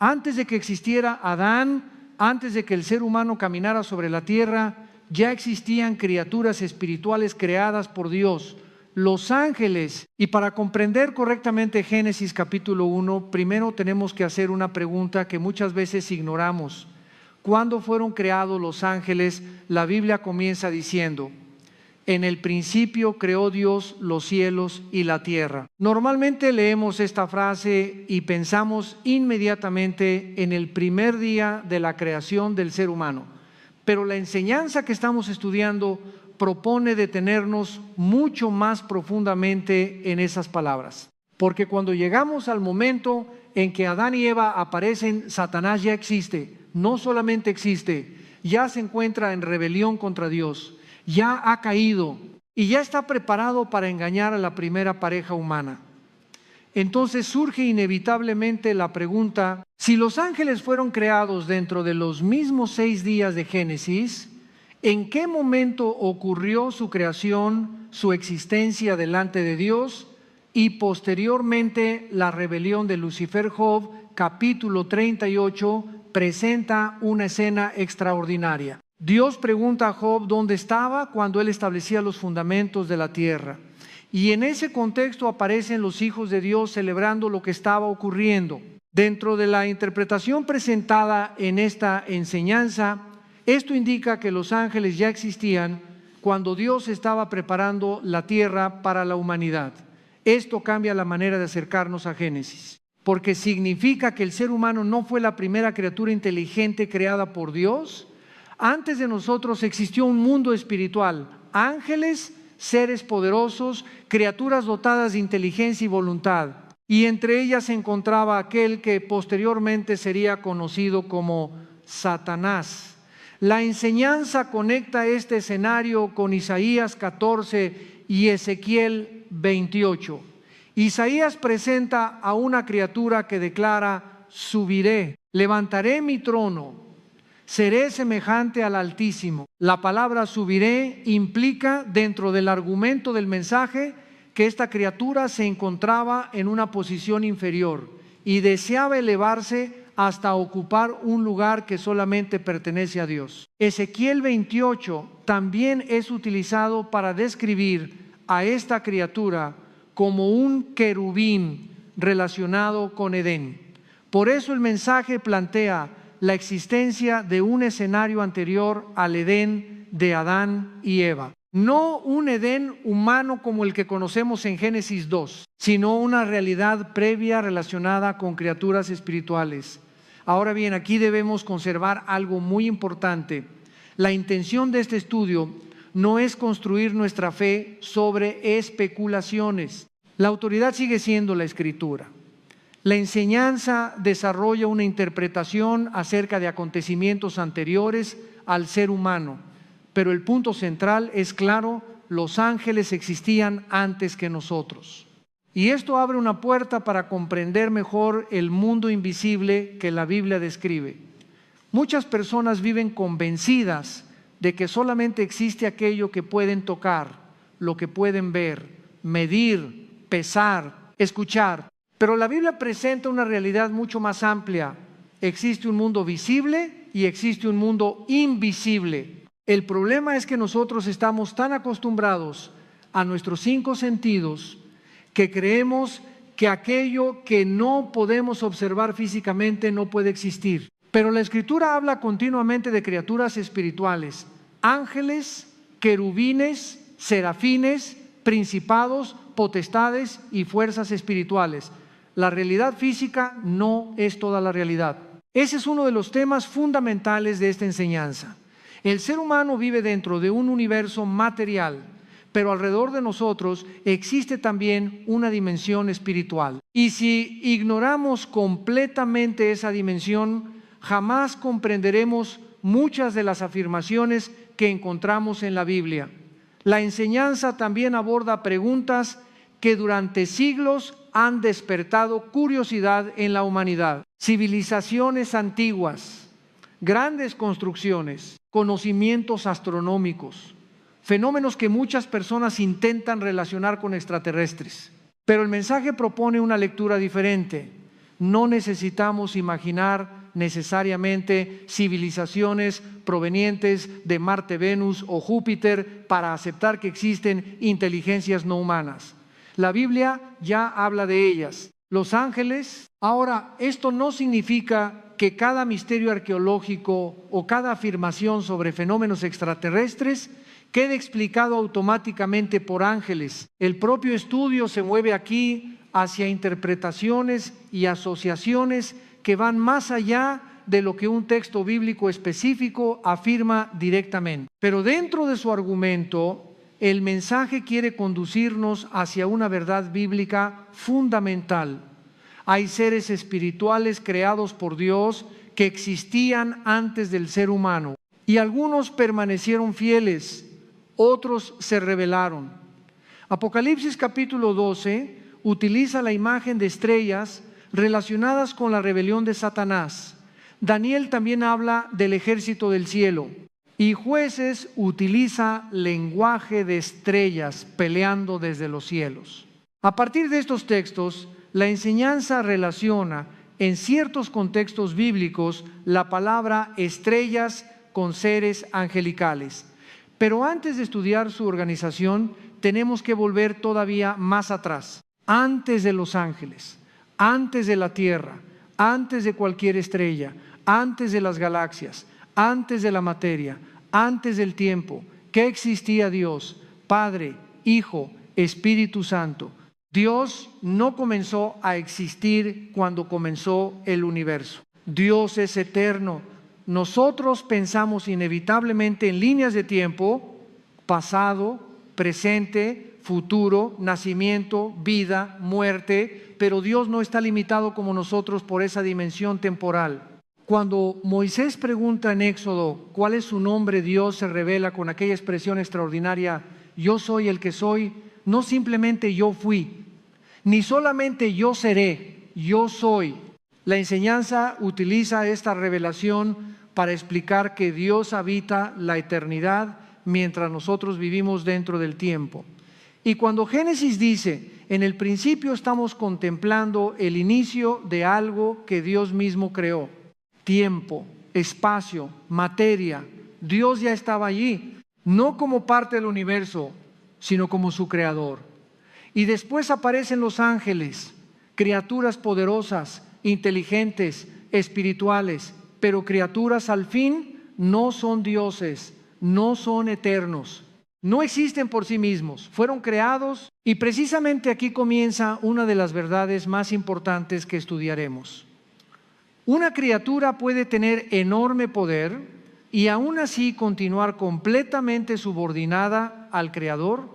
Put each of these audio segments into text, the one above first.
Antes de que existiera Adán, antes de que el ser humano caminara sobre la tierra, ya existían criaturas espirituales creadas por Dios, los ángeles. Y para comprender correctamente Génesis capítulo 1, primero tenemos que hacer una pregunta que muchas veces ignoramos. ¿Cuándo fueron creados los ángeles? La Biblia comienza diciendo: en el principio creó Dios los cielos y la tierra. Normalmente leemos esta frase y pensamos inmediatamente en el primer día de la creación del ser humano. Pero la enseñanza que estamos estudiando propone detenernos mucho más profundamente en esas palabras. Porque cuando llegamos al momento en que Adán y Eva aparecen, Satanás ya existe. No solamente existe, ya se encuentra en rebelión contra Dios. Ya ha caído y ya está preparado para engañar a la primera pareja humana. Entonces surge inevitablemente la pregunta: si los ángeles fueron creados dentro de los mismos 6 días de Génesis, ¿en qué momento ocurrió su creación, su existencia delante de Dios y posteriormente la rebelión de Lucifer? Job, capítulo 38, presenta una escena extraordinaria. Dios pregunta a Job dónde estaba cuando él establecía los fundamentos de la tierra. Y en ese contexto aparecen los hijos de Dios celebrando lo que estaba ocurriendo. Dentro de la interpretación presentada en esta enseñanza, esto indica que los ángeles ya existían cuando Dios estaba preparando la tierra para la humanidad. Esto cambia la manera de acercarnos a Génesis, porque significa que el ser humano no fue la primera criatura inteligente creada por Dios. Antes de nosotros existió un mundo espiritual, ángeles, seres poderosos, criaturas dotadas de inteligencia y voluntad, y entre ellas se encontraba aquel que posteriormente sería conocido como Satanás. La enseñanza conecta este escenario con Isaías 14 y Ezequiel 28. Isaías presenta a una criatura que declara: subiré, levantaré mi trono, seré semejante al Altísimo. La palabra subiré implica dentro del argumento del mensaje que esta criatura se encontraba en una posición inferior y deseaba elevarse hasta ocupar un lugar que solamente pertenece a Dios. Ezequiel 28 también es utilizado para describir a esta criatura como un querubín relacionado con Edén. Por eso el mensaje plantea la existencia de un escenario anterior al Edén de Adán y Eva. No un Edén humano como el que conocemos en Génesis 2, sino una realidad previa relacionada con criaturas espirituales. Ahora bien, aquí debemos conservar algo muy importante. La intención de este estudio no es construir nuestra fe sobre especulaciones. La autoridad sigue siendo la Escritura. La enseñanza desarrolla una interpretación acerca de acontecimientos anteriores al ser humano, pero el punto central es claro: los ángeles existían antes que nosotros. Y esto abre una puerta para comprender mejor el mundo invisible que la Biblia describe. Muchas personas viven convencidas de que solamente existe aquello que pueden tocar, lo que pueden ver, medir, pesar, escuchar. Pero la Biblia presenta una realidad mucho más amplia. Existe un mundo visible y existe un mundo invisible. El problema es que nosotros estamos tan acostumbrados a nuestros 5 sentidos que creemos que aquello que no podemos observar físicamente no puede existir. Pero la Escritura habla continuamente de criaturas espirituales, ángeles, querubines, serafines, principados, potestades y fuerzas espirituales. La realidad física no es toda la realidad. Ese es uno de los temas fundamentales de esta enseñanza. El ser humano vive dentro de un universo material, pero alrededor de nosotros existe también una dimensión espiritual. Y si ignoramos completamente esa dimensión, jamás comprenderemos muchas de las afirmaciones que encontramos en la Biblia. La enseñanza también aborda preguntas que durante siglos han despertado curiosidad en la humanidad. Civilizaciones antiguas, grandes construcciones, conocimientos astronómicos, fenómenos que muchas personas intentan relacionar con extraterrestres. Pero el mensaje propone una lectura diferente. No necesitamos imaginar necesariamente civilizaciones provenientes de Marte, Venus o Júpiter para aceptar que existen inteligencias no humanas. La Biblia ya habla de ellas. Los ángeles. Ahora, esto no significa que cada misterio arqueológico o cada afirmación sobre fenómenos extraterrestres quede explicado automáticamente por ángeles. El propio estudio se mueve aquí hacia interpretaciones y asociaciones que van más allá de lo que un texto bíblico específico afirma directamente. Pero dentro de su argumento, el mensaje quiere conducirnos hacia una verdad bíblica fundamental. Hay seres espirituales creados por Dios que existían antes del ser humano, y algunos permanecieron fieles, otros se rebelaron. Apocalipsis capítulo 12 utiliza la imagen de estrellas relacionadas con la rebelión de Satanás. Daniel también habla del ejército del cielo. Y Jueces utiliza lenguaje de estrellas peleando desde los cielos. A partir de estos textos, la enseñanza relaciona en ciertos contextos bíblicos la palabra estrellas con seres angelicales. Pero antes de estudiar su organización, tenemos que volver todavía más atrás, antes de los ángeles, antes de la tierra, antes de cualquier estrella, antes de las galaxias, antes de la materia, antes del tiempo. ¿Qué existía Dios? Padre, Hijo, Espíritu Santo. Dios no comenzó a existir cuando comenzó el universo. Dios es eterno. Nosotros pensamos inevitablemente en líneas de tiempo, pasado, presente, futuro, nacimiento, vida, muerte, pero Dios no está limitado como nosotros por esa dimensión temporal. Cuando Moisés pregunta en Éxodo cuál es su nombre, Dios se revela con aquella expresión extraordinaria: yo soy el que soy. No simplemente yo fui, ni solamente yo seré, yo soy. La enseñanza utiliza esta revelación para explicar que Dios habita la eternidad mientras nosotros vivimos dentro del tiempo. Y cuando Génesis dice, en el principio estamos contemplando el inicio de algo que Dios mismo creó. Tiempo, espacio, materia. Dios ya estaba allí, no como parte del universo, sino como su creador. Y después aparecen los ángeles, criaturas poderosas, inteligentes, espirituales, pero criaturas al fin no son dioses, no son eternos, no existen por sí mismos, fueron creados. Y precisamente aquí comienza una de las verdades más importantes que estudiaremos. Una criatura puede tener enorme poder y aún así continuar completamente subordinada al Creador.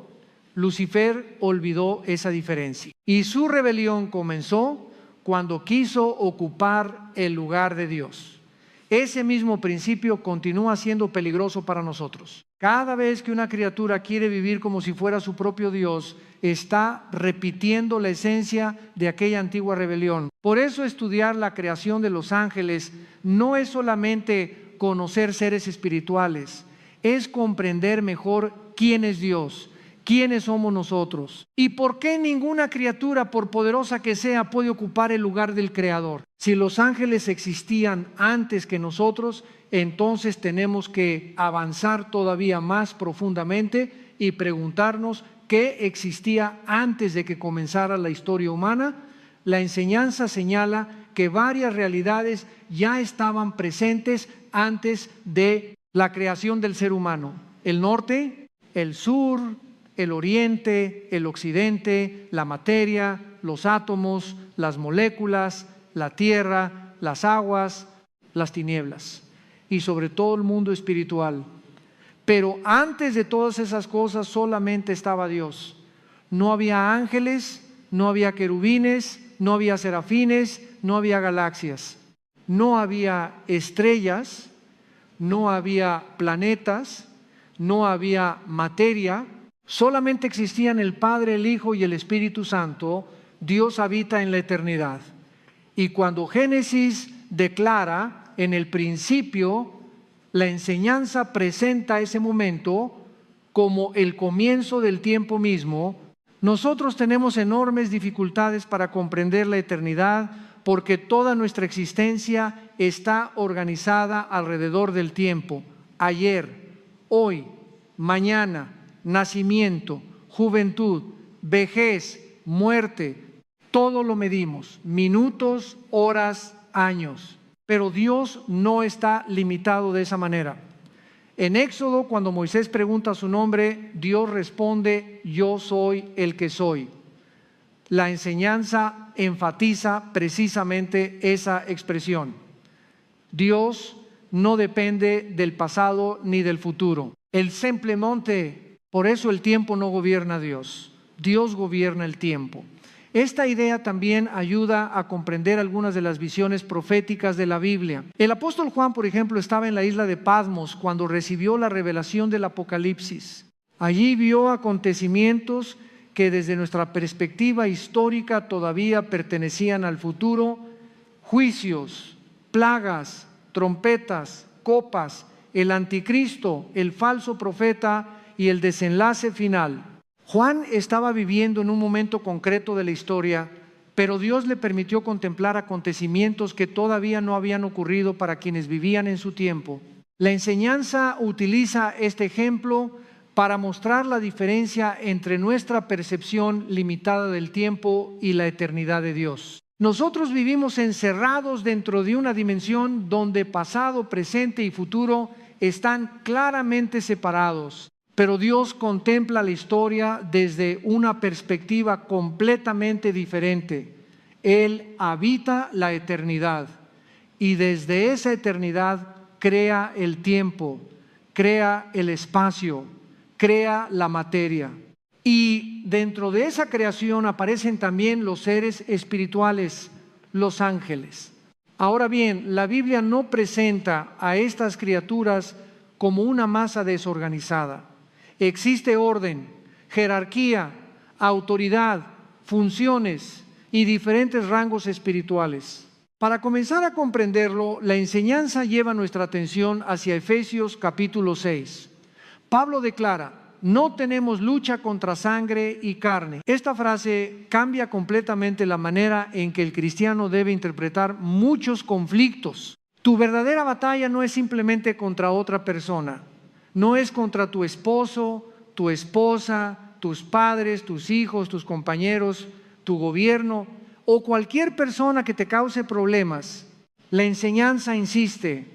Lucifer olvidó esa diferencia y su rebelión comenzó cuando quiso ocupar el lugar de Dios. Ese mismo principio continúa siendo peligroso para nosotros. Cada vez que una criatura quiere vivir como si fuera su propio Dios, está repitiendo la esencia de aquella antigua rebelión. Por eso estudiar la creación de los ángeles no es solamente conocer seres espirituales, es comprender mejor quién es Dios, quiénes somos nosotros y por qué ninguna criatura, por poderosa que sea, puede ocupar el lugar del Creador. Si los ángeles existían antes que nosotros, entonces tenemos que avanzar todavía más profundamente y preguntarnos qué existía antes de que comenzara la historia humana. La enseñanza señala que varias realidades ya estaban presentes antes de la creación del ser humano. El norte, el sur, el oriente, el occidente, la materia, los átomos, las moléculas, la tierra, las aguas, las tinieblas y sobre todo el mundo espiritual. Pero antes de todas esas cosas solamente estaba Dios. No había ángeles, no había querubines, no había serafines, no había galaxias, no había estrellas, no había planetas, no había materia. Solamente existían el Padre, el Hijo y el Espíritu Santo. Dios habita en la eternidad. Y cuando Génesis declara en el principio, la enseñanza presenta ese momento como el comienzo del tiempo mismo. Nosotros tenemos enormes dificultades para comprender la eternidad porque toda nuestra existencia está organizada alrededor del tiempo. Ayer, hoy, mañana, nacimiento, juventud, vejez, muerte, todo lo medimos, minutos, horas, años. Pero Dios no está limitado de esa manera. En Éxodo, cuando Moisés pregunta su nombre, Dios responde: yo soy el que soy. La enseñanza enfatiza precisamente esa expresión. Dios no depende del pasado ni del futuro. El simplemente, por eso el tiempo no gobierna a Dios. Dios gobierna el tiempo. Esta idea también ayuda a comprender algunas de las visiones proféticas de la Biblia. El apóstol Juan, por ejemplo, estaba en la isla de Patmos cuando recibió la revelación del Apocalipsis. Allí vio acontecimientos que desde nuestra perspectiva histórica todavía pertenecían al futuro: juicios, plagas, trompetas, copas, el anticristo, el falso profeta y el desenlace final. Juan estaba viviendo en un momento concreto de la historia, pero Dios le permitió contemplar acontecimientos que todavía no habían ocurrido para quienes vivían en su tiempo. La enseñanza utiliza este ejemplo para mostrar la diferencia entre nuestra percepción limitada del tiempo y la eternidad de Dios. Nosotros vivimos encerrados dentro de una dimensión donde pasado, presente y futuro están claramente separados. Pero Dios contempla la historia desde una perspectiva completamente diferente. Él habita la eternidad y desde esa eternidad crea el tiempo, crea el espacio, crea la materia. Y dentro de esa creación aparecen también los seres espirituales, los ángeles. Ahora bien, la Biblia no presenta a estas criaturas como una masa desorganizada. Existe orden, jerarquía, autoridad, funciones y diferentes rangos espirituales. Para comenzar a comprenderlo, la enseñanza lleva nuestra atención hacia Efesios capítulo 6. Pablo declara: no tenemos lucha contra sangre y carne. Esta frase cambia completamente la manera en que el cristiano debe interpretar muchos conflictos. Tu verdadera batalla no es simplemente contra otra persona. No es contra tu esposo, tu esposa, tus padres, tus hijos, tus compañeros, tu gobierno o cualquier persona que te cause problemas. La enseñanza insiste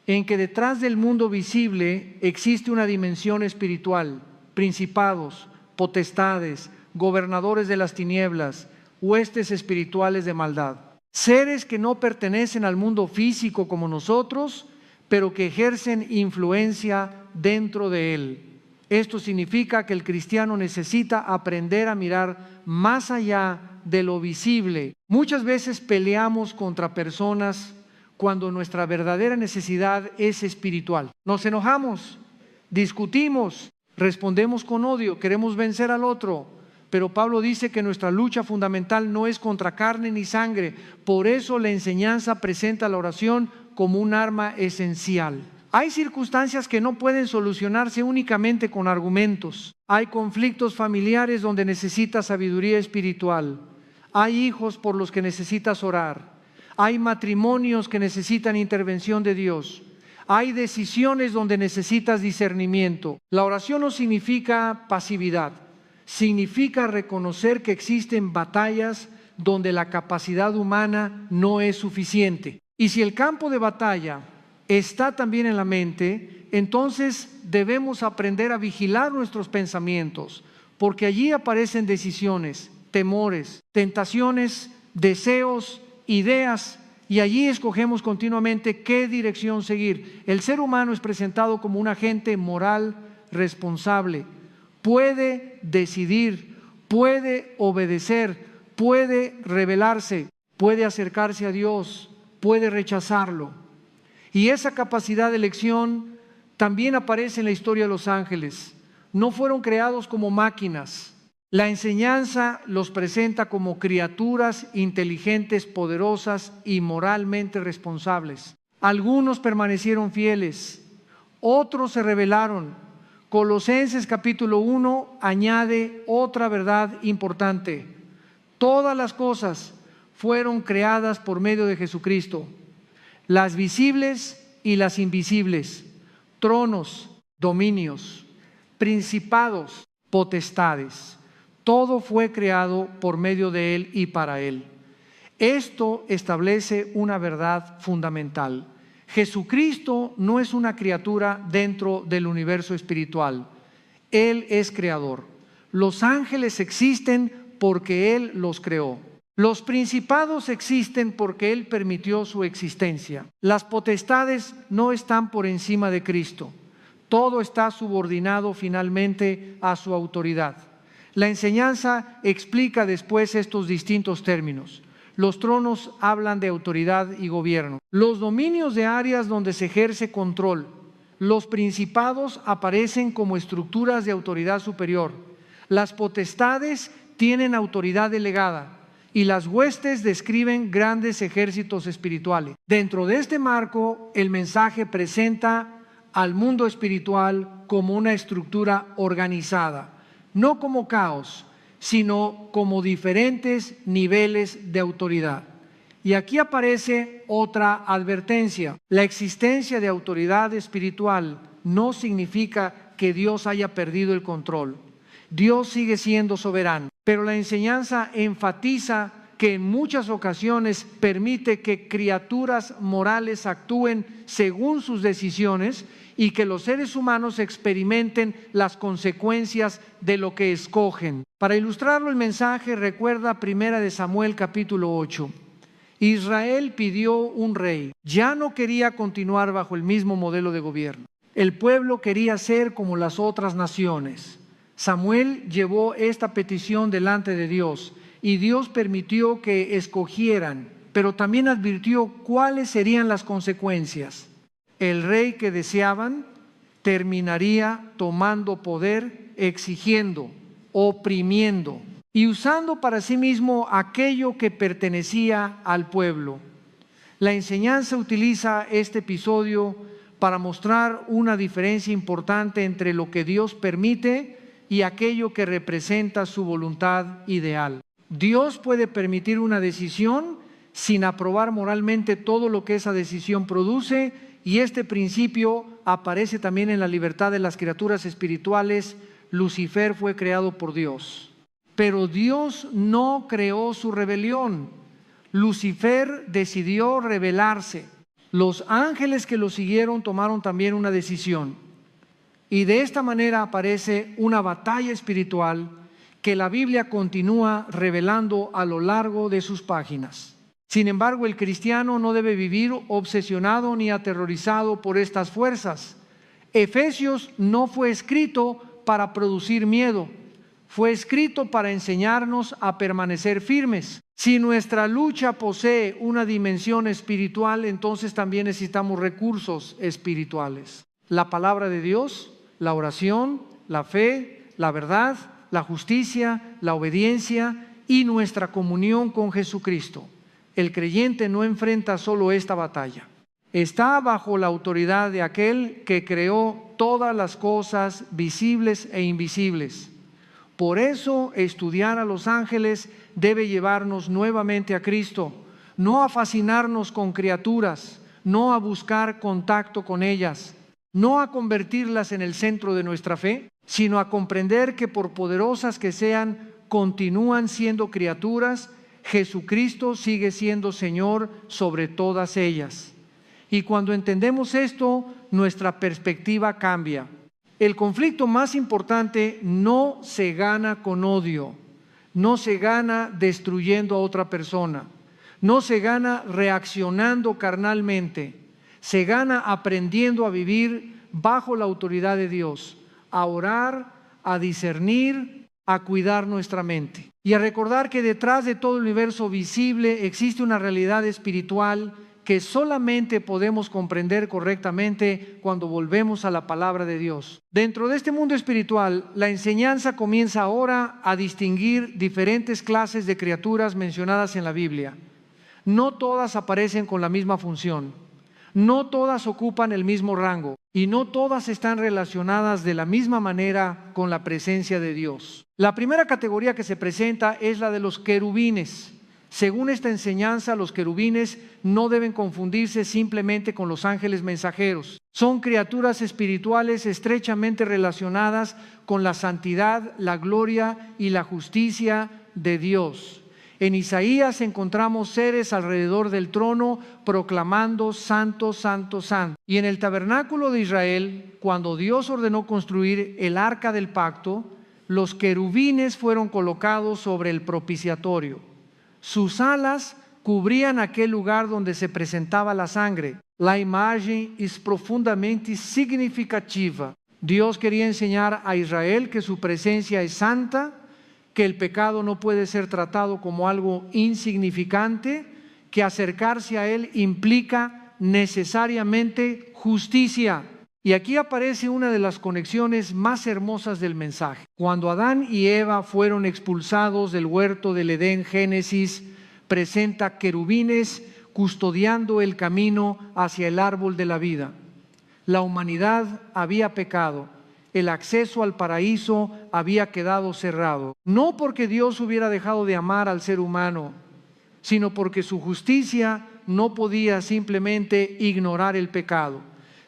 en que detrás del mundo visible existe una dimensión espiritual: principados, potestades, gobernadores de las tinieblas, huestes espirituales de maldad. Seres que no pertenecen al mundo físico como nosotros, pero que ejercen influencia dentro de él. Esto significa que el cristiano necesita aprender a mirar más allá de lo visible. Muchas veces peleamos contra personas cuando nuestra verdadera necesidad es espiritual. Nos enojamos, discutimos, respondemos con odio, queremos vencer al otro. Pero Pablo dice que nuestra lucha fundamental no es contra carne ni sangre. Por eso la enseñanza presenta la oración como un arma esencial. Hay circunstancias que no pueden solucionarse únicamente con argumentos. Hay conflictos familiares donde necesitas sabiduría espiritual. Hay hijos por los que necesitas orar. Hay matrimonios que necesitan intervención de Dios. Hay decisiones donde necesitas discernimiento. La oración no significa pasividad. Significa reconocer que existen batallas donde la capacidad humana no es suficiente. Y si el campo de batalla está también en la mente, entonces debemos aprender a vigilar nuestros pensamientos, porque allí aparecen decisiones, temores, tentaciones, deseos, ideas, y allí escogemos continuamente qué dirección seguir. El ser humano es presentado como un agente moral responsable. Puede decidir, puede obedecer, puede rebelarse, puede acercarse a Dios, puede rechazarlo. Y esa capacidad de elección también aparece en la historia de los ángeles. No fueron creados como máquinas. La enseñanza los presenta como criaturas inteligentes, poderosas y moralmente responsables. Algunos permanecieron fieles, otros se rebelaron. Colosenses capítulo 1 añade otra verdad importante. Todas las cosas fueron creadas por medio de Jesucristo, las visibles y las invisibles, tronos, dominios, principados, potestades. Todo fue creado por medio de Él y para Él. Esto establece una verdad fundamental. Jesucristo no es una criatura dentro del universo espiritual. Él es creador. Los ángeles existen porque Él los creó. Los principados existen porque Él permitió su existencia. Las potestades no están por encima de Cristo. Todo está subordinado finalmente a su autoridad. La enseñanza explica después estos distintos términos. Los tronos hablan de autoridad y gobierno. Los dominios de áreas donde se ejerce control. Los principados aparecen como estructuras de autoridad superior. Las potestades tienen autoridad delegada y las huestes describen grandes ejércitos espirituales. Dentro de este marco, el mensaje presenta al mundo espiritual como una estructura organizada, no como caos, sino como diferentes niveles de autoridad. Y aquí aparece otra advertencia. La existencia de autoridad espiritual no significa que Dios haya perdido el control. Dios sigue siendo soberano, pero la enseñanza enfatiza que en muchas ocasiones permite que criaturas morales actúen según sus decisiones y que los seres humanos experimenten las consecuencias de lo que escogen. Para ilustrarlo el mensaje, recuerda 1 Samuel capítulo 8. Israel pidió un rey. Ya no quería continuar bajo el mismo modelo de gobierno. El pueblo quería ser como las otras naciones. Samuel llevó esta petición delante de Dios y Dios permitió que escogieran, pero también advirtió cuáles serían las consecuencias. El rey que deseaban terminaría tomando poder, exigiendo, oprimiendo y usando para sí mismo aquello que pertenecía al pueblo. La enseñanza utiliza este episodio para mostrar una diferencia importante entre lo que Dios permite y aquello que representa su voluntad ideal. Dios puede permitir una decisión sin aprobar moralmente todo lo que esa decisión produce, y este principio aparece también en la libertad de las criaturas espirituales. Lucifer fue creado por Dios, pero Dios no creó su rebelión. Lucifer decidió rebelarse. Los ángeles que lo siguieron tomaron también una decisión. Y de esta manera aparece una batalla espiritual que la Biblia continúa revelando a lo largo de sus páginas. Sin embargo, el cristiano no debe vivir obsesionado ni aterrorizado por estas fuerzas. Efesios no fue escrito para producir miedo, fue escrito para enseñarnos a permanecer firmes. Si nuestra lucha posee una dimensión espiritual, entonces también necesitamos recursos espirituales. La palabra de Dios, la oración, la fe, la verdad, la justicia, la obediencia y nuestra comunión con Jesucristo. El creyente no enfrenta solo esta batalla. Está bajo la autoridad de aquel que creó todas las cosas visibles e invisibles. Por eso, estudiar a los ángeles debe llevarnos nuevamente a Cristo, no a fascinarnos con criaturas, no a buscar contacto con ellas, no a convertirlas en el centro de nuestra fe, sino a comprender que por poderosas que sean, continúan siendo criaturas. Jesucristo sigue siendo Señor sobre todas ellas. Y cuando entendemos esto, nuestra perspectiva cambia. El conflicto más importante no se gana con odio, no se gana destruyendo a otra persona, no se gana reaccionando carnalmente, se gana aprendiendo a vivir bajo la autoridad de Dios, a orar, a discernir, a cuidar nuestra mente y a recordar que detrás de todo el universo visible existe una realidad espiritual que solamente podemos comprender correctamente cuando volvemos a la palabra de Dios. Dentro de este mundo espiritual, la enseñanza comienza ahora a distinguir diferentes clases de criaturas mencionadas en la Biblia. No todas aparecen con la misma función, no todas ocupan el mismo rango y no todas están relacionadas de la misma manera con la presencia de Dios. La primera categoría que se presenta es la de los querubines. Según esta enseñanza, los querubines no deben confundirse simplemente con los ángeles mensajeros. Son criaturas espirituales estrechamente relacionadas con la santidad, la gloria y la justicia de Dios. En Isaías encontramos seres alrededor del trono proclamando santo, santo, santo. Y en el tabernáculo de Israel, cuando Dios ordenó construir el arca del pacto, los querubines fueron colocados sobre el propiciatorio. Sus alas cubrían aquel lugar donde se presentaba la sangre. La imagen es profundamente significativa. Dios quería enseñar a Israel que su presencia es santa, que el pecado no puede ser tratado como algo insignificante, que acercarse a Él implica necesariamente justicia. Y aquí aparece una de las conexiones más hermosas del mensaje. Cuando Adán y Eva fueron expulsados del huerto del Edén, Génesis presenta querubines custodiando el camino hacia el árbol de la vida. La humanidad había pecado. El acceso al paraíso había quedado cerrado. No porque Dios hubiera dejado de amar al ser humano, sino porque su justicia no podía simplemente ignorar el pecado.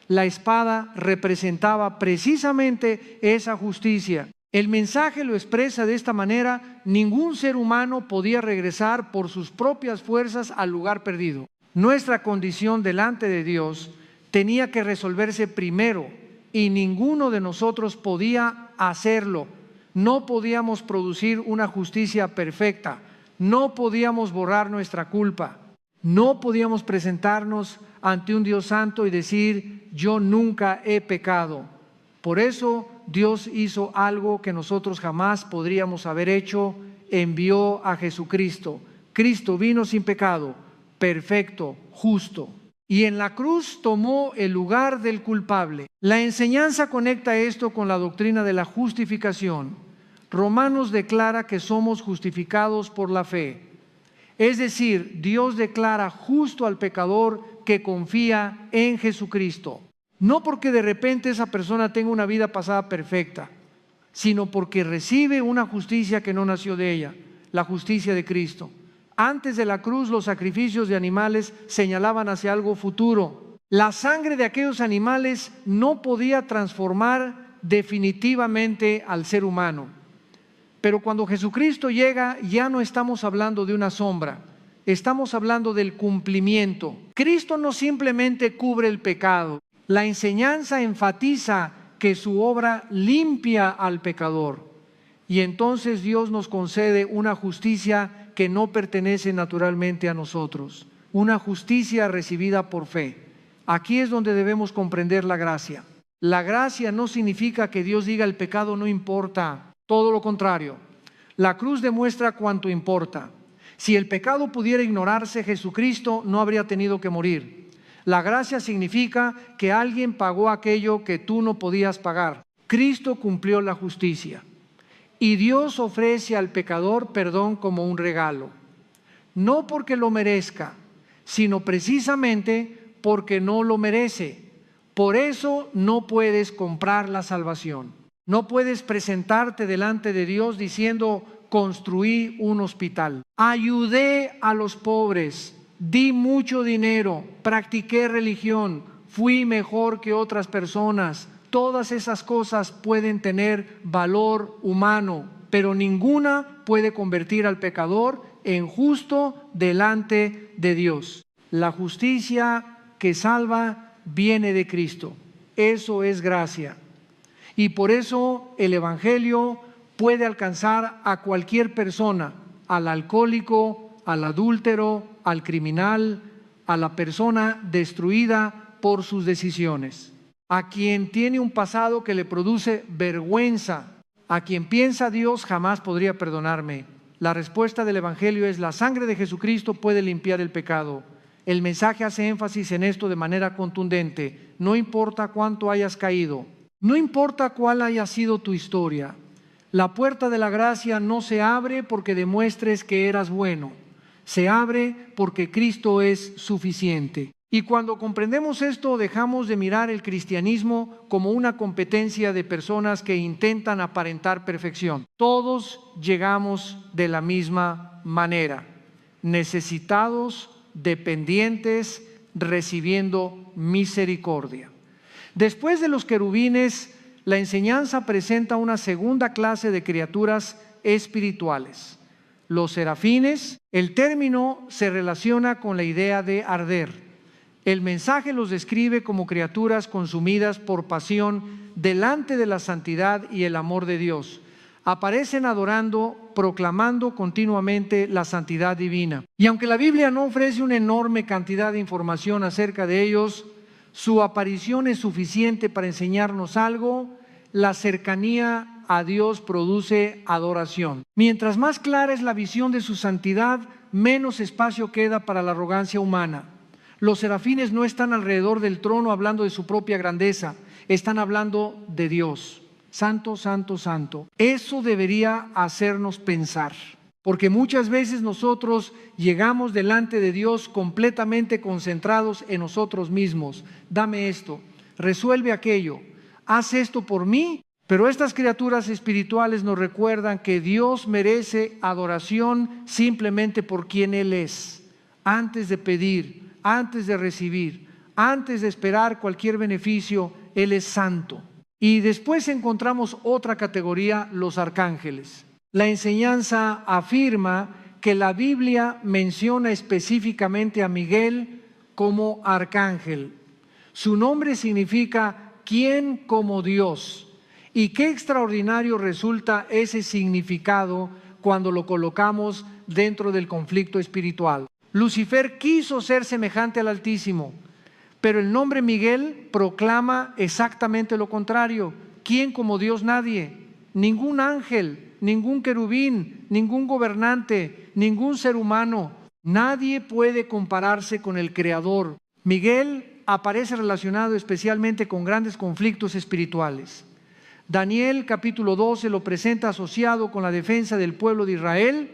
La espada representaba precisamente esa justicia. El mensaje lo expresa de esta manera: ningún ser humano podía regresar por sus propias fuerzas al lugar perdido. Nuestra condición delante de Dios tenía que resolverse primero y ninguno de nosotros podía hacerlo. No podíamos producir una justicia perfecta, no podíamos borrar nuestra culpa, no podíamos presentarnos ante un Dios santo y decir: yo nunca he pecado. Por eso Dios hizo algo que nosotros jamás podríamos haber hecho: envió a Jesucristo. Cristo vino sin pecado, perfecto, justo. Y en la cruz tomó el lugar del culpable. La enseñanza conecta esto con la doctrina de la justificación. Romanos declara que somos justificados por la fe. Es decir, Dios declara justo al pecador que confía en Jesucristo. No porque de repente esa persona tenga una vida pasada perfecta, sino porque recibe una justicia que no nació de ella, la justicia de Cristo. Antes de la cruz, los sacrificios de animales señalaban hacia algo futuro. La sangre de aquellos animales no podía transformar definitivamente al ser humano. Pero cuando Jesucristo llega, ya no estamos hablando de una sombra, estamos hablando del cumplimiento. Cristo no simplemente cubre el pecado. La enseñanza enfatiza que su obra limpia al pecador. Y entonces Dios nos concede una justicia que no pertenece naturalmente a nosotros, una justicia recibida por fe. Aquí es donde debemos comprender la gracia. La gracia no significa que Dios diga el pecado no importa, todo lo contrario. La cruz demuestra cuánto importa. Si el pecado pudiera ignorarse, Jesucristo no habría tenido que morir. La gracia significa que alguien pagó aquello que tú no podías pagar. Cristo cumplió la justicia. Y Dios ofrece al pecador perdón como un regalo. No porque lo merezca, sino precisamente porque no lo merece. Por eso no puedes comprar la salvación. No puedes presentarte delante de Dios diciendo: construí un hospital, ayudé a los pobres, di mucho dinero, practiqué religión, fui mejor que otras personas. Todas esas cosas pueden tener valor humano, pero ninguna puede convertir al pecador en justo delante de Dios. La justicia que salva viene de Cristo. Eso es gracia. Y por eso el Evangelio puede alcanzar a cualquier persona, al alcohólico, al adúltero, al criminal, a la persona destruida por sus decisiones, a quien tiene un pasado que le produce vergüenza, a quien piensa: Dios jamás podría perdonarme. La respuesta del Evangelio es: la sangre de Jesucristo puede limpiar el pecado. El mensaje hace énfasis en esto de manera contundente. No importa cuánto hayas caído, no importa cuál haya sido tu historia, la puerta de la gracia no se abre porque demuestres que eras bueno, se abre porque Cristo es suficiente. Y cuando comprendemos esto, dejamos de mirar el cristianismo como una competencia de personas que intentan aparentar perfección. Todos llegamos de la misma manera. necesitados, dependientes, recibiendo misericordia. Después de los querubines, la enseñanza presenta una segunda clase de criaturas espirituales. Los serafines. El término se relaciona con la idea de arder. El mensaje los describe como criaturas consumidas por pasión delante de la santidad y el amor de Dios. Aparecen adorando, proclamando continuamente la santidad divina. Y aunque la Biblia no ofrece una enorme cantidad de información acerca de ellos, su aparición es suficiente para enseñarnos algo. La cercanía a Dios produce adoración. Mientras más clara es la visión de su santidad, menos espacio queda para la arrogancia humana. Los serafines no están alrededor del trono hablando de su propia grandeza, están hablando de Dios. Santo, santo, santo. Eso debería hacernos pensar, porque muchas veces nosotros llegamos delante de Dios completamente concentrados en nosotros mismos. Dame esto, resuelve aquello, haz esto por mí. Pero estas criaturas espirituales nos recuerdan que Dios merece adoración simplemente por quien Él es. Antes de pedir, antes de recibir, antes de esperar cualquier beneficio, Él es santo. Y después encontramos otra categoría, los arcángeles. La enseñanza afirma que la Biblia menciona específicamente a Miguel como arcángel. Su nombre significa ¿quién como Dios? Y qué extraordinario resulta ese significado cuando lo colocamos dentro del conflicto espiritual. Lucifer quiso ser semejante al Altísimo, pero el nombre Miguel proclama exactamente lo contrario. ¿Quién como Dios? Nadie. Ningún ángel, ningún querubín, ningún gobernante, ningún ser humano. Nadie puede compararse con el Creador. Miguel aparece relacionado especialmente con grandes conflictos espirituales. Daniel capítulo 12 lo presenta asociado con la defensa del pueblo de Israel.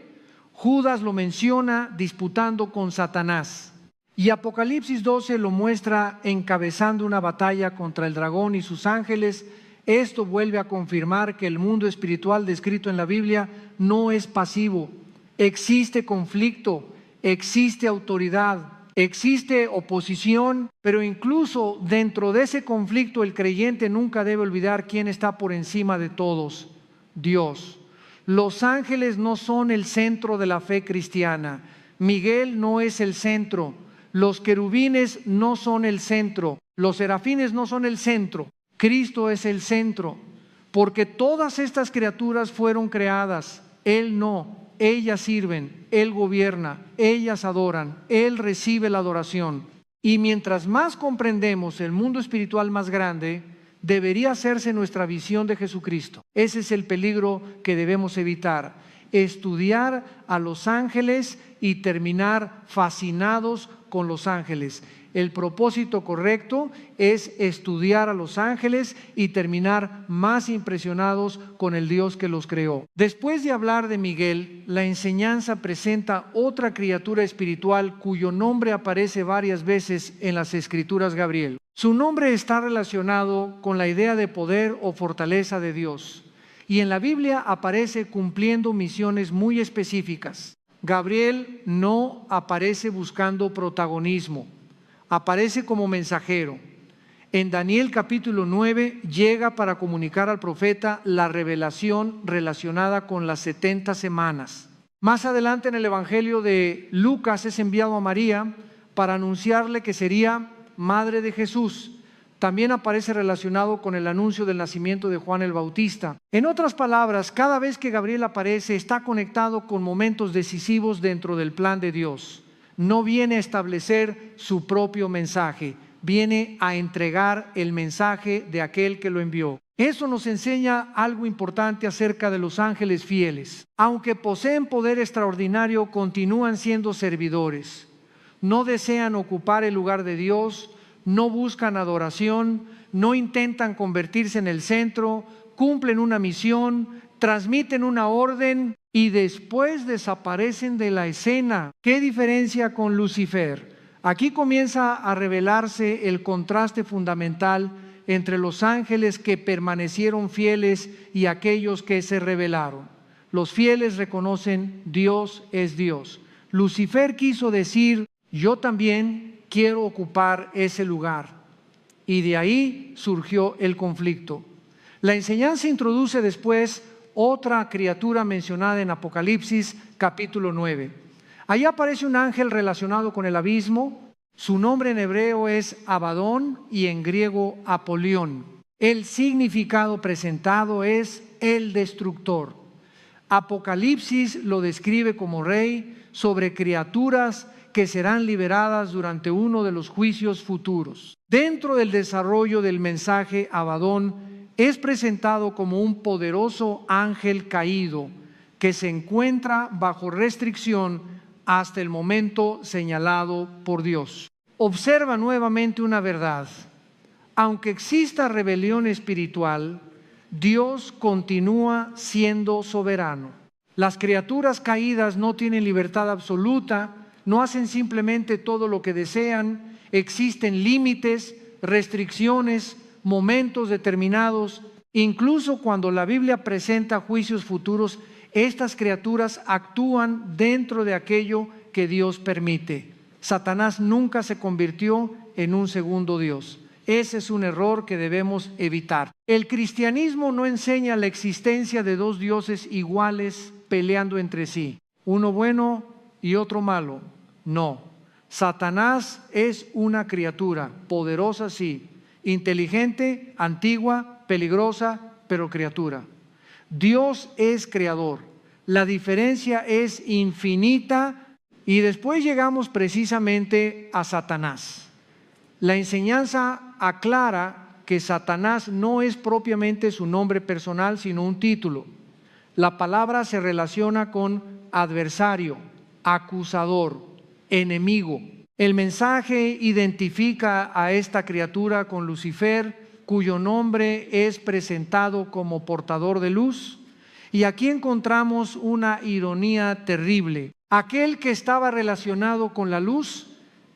Judas lo menciona disputando con Satanás. Y Apocalipsis 12 lo muestra encabezando una batalla contra el dragón y sus ángeles. Esto vuelve a confirmar que el mundo espiritual descrito en la Biblia no es pasivo. Existe conflicto, existe autoridad, existe oposición, pero incluso dentro de ese conflicto el creyente nunca debe olvidar quién está por encima de todos: Dios. Los ángeles no son el centro de la fe cristiana. Miguel no es el centro. Los querubines no son el centro. Los serafines no son el centro. Cristo es el centro, porque todas estas criaturas fueron creadas. Él no. Ellas sirven, Él gobierna, ellas adoran, Él recibe la adoración. Y mientras más comprendemos el mundo espiritual más grande, debería hacerse nuestra visión de Jesucristo. Ese es el peligro que debemos evitar. Estudiar a los ángeles y terminar fascinados con los ángeles. El propósito correcto es estudiar a los ángeles y terminar más impresionados con el Dios que los creó. Después de hablar de Miguel, la enseñanza presenta otra criatura espiritual cuyo nombre aparece varias veces en las Escrituras: Gabriel. Su nombre está relacionado con la idea de poder o fortaleza de Dios, y en la Biblia aparece cumpliendo misiones muy específicas. Gabriel no aparece buscando protagonismo. Aparece como mensajero. En Daniel capítulo 9 llega para comunicar al profeta la revelación relacionada con las 70 semanas. Más adelante en el Evangelio de Lucas es enviado a María para anunciarle que sería madre de Jesús. También aparece relacionado con el anuncio del nacimiento de Juan el Bautista. En otras palabras, cada vez que Gabriel aparece está conectado con momentos decisivos dentro del plan de Dios. No viene a establecer su propio mensaje, viene a entregar el mensaje de aquel que lo envió. Eso nos enseña algo importante acerca de los ángeles fieles. Aunque poseen poder extraordinario, continúan siendo servidores. No desean ocupar el lugar de Dios, no buscan adoración, no intentan convertirse en el centro, cumplen una misión, transmiten una orden y después desaparecen de la escena. ¿Qué diferencia con Lucifer? Aquí comienza a revelarse el contraste fundamental entre los ángeles que permanecieron fieles y aquellos que se rebelaron. Los fieles reconocen Dios es Dios. Lucifer quiso decir, yo también quiero ocupar ese lugar. Y de ahí surgió el conflicto. La enseñanza introduce después otra criatura mencionada en Apocalipsis capítulo 9. Allí aparece un ángel relacionado con el abismo. Su nombre en hebreo es Abadón y en griego Apolión. El significado presentado es el destructor. Apocalipsis lo describe como rey sobre criaturas que serán liberadas durante uno de los juicios futuros. Dentro del desarrollo del mensaje, Abadón es presentado como un poderoso ángel caído que se encuentra bajo restricción hasta el momento señalado por Dios. Observa nuevamente una verdad. Aunque exista rebelión espiritual, Dios continúa siendo soberano. Las criaturas caídas no tienen libertad absoluta, no hacen simplemente todo lo que desean, existen límites, restricciones, momentos determinados. Incluso cuando la Biblia presenta juicios futuros, estas criaturas actúan dentro de aquello que Dios permite. Satanás nunca se convirtió en un segundo Dios. Ese es un error que debemos evitar. El cristianismo no enseña la existencia de dos dioses iguales peleando entre sí, uno bueno y otro malo. No, Satanás es una criatura poderosa, sí, inteligente, antigua, peligrosa, pero criatura. Dios es creador. La diferencia es infinita y después llegamos precisamente a Satanás. La enseñanza aclara que Satanás no es propiamente su nombre personal, sino un título. La palabra se relaciona con adversario, acusador, enemigo. El mensaje identifica a esta criatura con Lucifer, cuyo nombre es presentado como portador de luz. Y aquí encontramos una ironía terrible. Aquel que estaba relacionado con la luz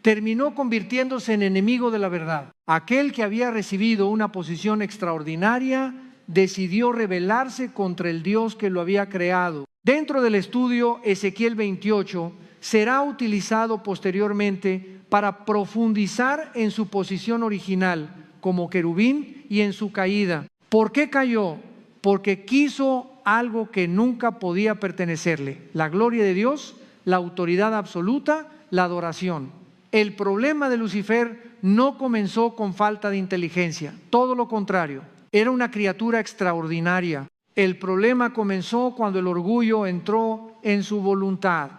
terminó convirtiéndose en enemigo de la verdad. Aquel que había recibido una posición extraordinaria decidió rebelarse contra el Dios que lo había creado. Dentro del estudio, Ezequiel 28 será utilizado posteriormente para profundizar en su posición original como querubín y en su caída. ¿Por qué cayó? Porque quiso algo que nunca podía pertenecerle: la gloria de Dios, la autoridad absoluta, la adoración. El problema de Lucifer no comenzó con falta de inteligencia, todo lo contrario, era una criatura extraordinaria. El problema comenzó cuando el orgullo entró en su voluntad,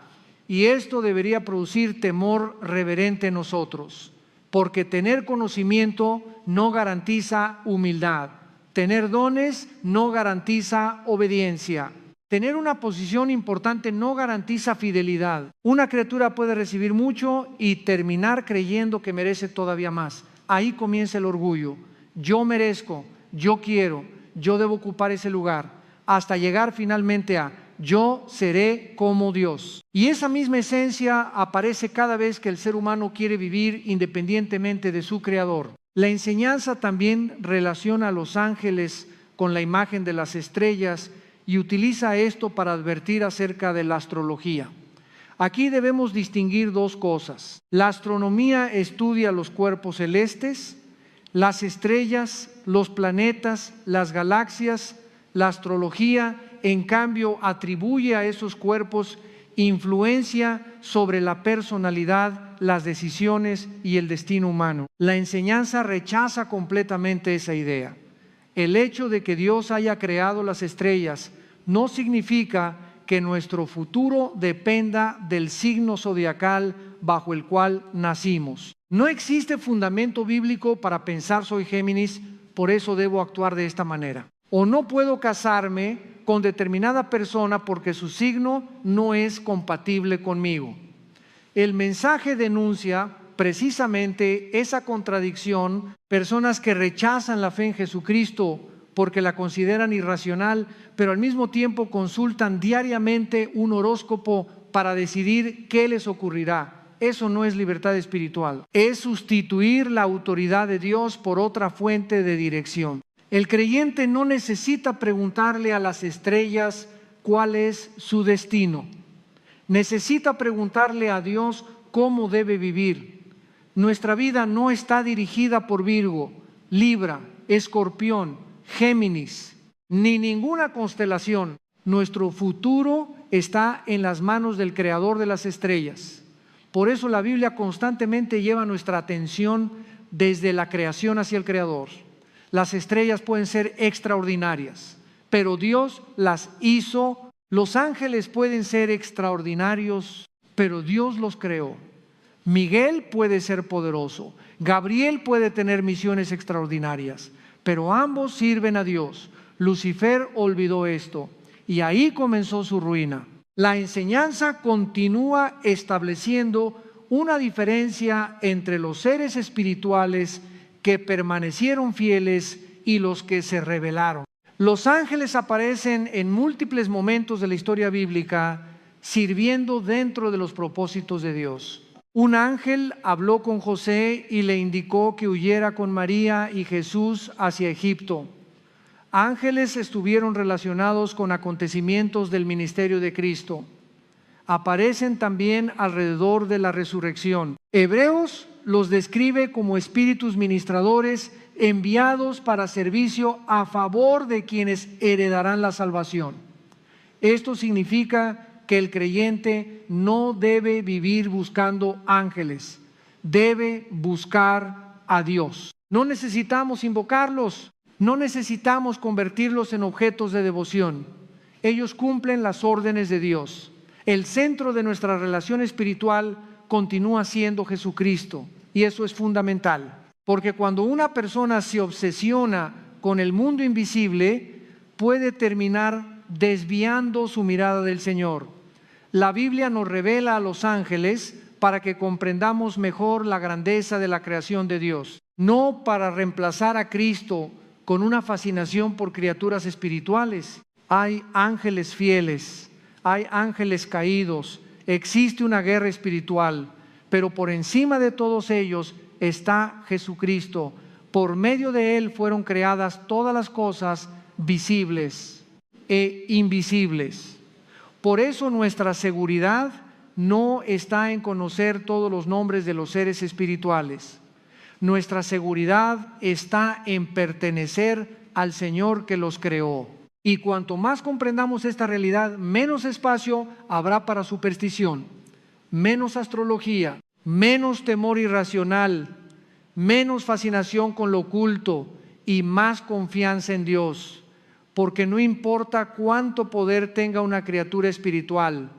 y esto debería producir temor reverente en nosotros, porque tener conocimiento no garantiza humildad, tener dones no garantiza obediencia. Tener una posición importante no garantiza fidelidad. Una criatura puede recibir mucho y terminar creyendo que merece todavía más. Ahí comienza el orgullo. Yo merezco, yo quiero, yo debo ocupar ese lugar, hasta llegar finalmente a yo seré como Dios. Y esa misma esencia aparece cada vez que el ser humano quiere vivir independientemente de su creador. La enseñanza también relaciona a los ángeles con la imagen de las estrellas y utiliza esto para advertir acerca de la astrología. Aquí debemos distinguir dos cosas. La astronomía estudia los cuerpos celestes, las estrellas, los planetas, las galaxias. La astrología, en cambio, atribuye a esos cuerpos influencia sobre la personalidad, las decisiones y el destino humano. La enseñanza rechaza completamente esa idea. El hecho de que Dios haya creado las estrellas no significa que nuestro futuro dependa del signo zodiacal bajo el cual nacimos. No existe fundamento bíblico para pensar soy Géminis, por eso debo actuar de esta manera. O no puedo casarme con determinada persona porque su signo no es compatible conmigo. El mensaje denuncia precisamente esa contradicción, personas que rechazan la fe en Jesucristo porque la consideran irracional, pero al mismo tiempo consultan diariamente un horóscopo para decidir qué les ocurrirá. Eso no es libertad espiritual, es sustituir la autoridad de Dios por otra fuente de dirección. El creyente no necesita preguntarle a las estrellas cuál es su destino, necesita preguntarle a Dios cómo debe vivir. Nuestra vida no está dirigida por Virgo, Libra, Escorpión, Géminis, ni ninguna constelación. Nuestro futuro está en las manos del Creador de las estrellas. Por eso la Biblia constantemente lleva nuestra atención desde la creación hacia el Creador. Las estrellas pueden ser extraordinarias, pero Dios las hizo. Los ángeles pueden ser extraordinarios, pero Dios los creó. Miguel puede ser poderoso, Gabriel puede tener misiones extraordinarias, pero ambos sirven a Dios. Lucifer olvidó esto y ahí comenzó su ruina. La enseñanza continúa estableciendo una diferencia entre los seres espirituales que permanecieron fieles y los que se rebelaron. Los ángeles aparecen en múltiples momentos de la historia bíblica sirviendo dentro de los propósitos de Dios. Un ángel habló con José y le indicó que huyera con María y Jesús hacia Egipto. Ángeles estuvieron relacionados con acontecimientos del ministerio de Cristo. Aparecen también alrededor de la resurrección. Hebreos los describe como espíritus ministradores enviados para servicio a favor de quienes heredarán la salvación. Esto significa que el creyente no debe vivir buscando ángeles, debe buscar a Dios. No necesitamos invocarlos, no necesitamos convertirlos en objetos de devoción. Ellos cumplen las órdenes de Dios. El centro de nuestra relación espiritual continúa siendo Jesucristo, y eso es fundamental, porque cuando una persona se obsesiona con el mundo invisible, puede terminar desviando su mirada del Señor. La Biblia nos revela a los ángeles para que comprendamos mejor la grandeza de la creación de Dios, no para reemplazar a Cristo con una fascinación por criaturas espirituales. Hay ángeles fieles, hay ángeles caídos, existe una guerra espiritual, pero por encima de todos ellos está Jesucristo. Por medio de Él fueron creadas todas las cosas visibles e invisibles. Por eso nuestra seguridad no está en conocer todos los nombres de los seres espirituales. Nuestra seguridad está en pertenecer al Señor que los creó. Y cuanto más comprendamos esta realidad, menos espacio habrá para superstición, menos astrología, menos temor irracional, menos fascinación con lo oculto y más confianza en Dios. Porque no importa cuánto poder tenga una criatura espiritual,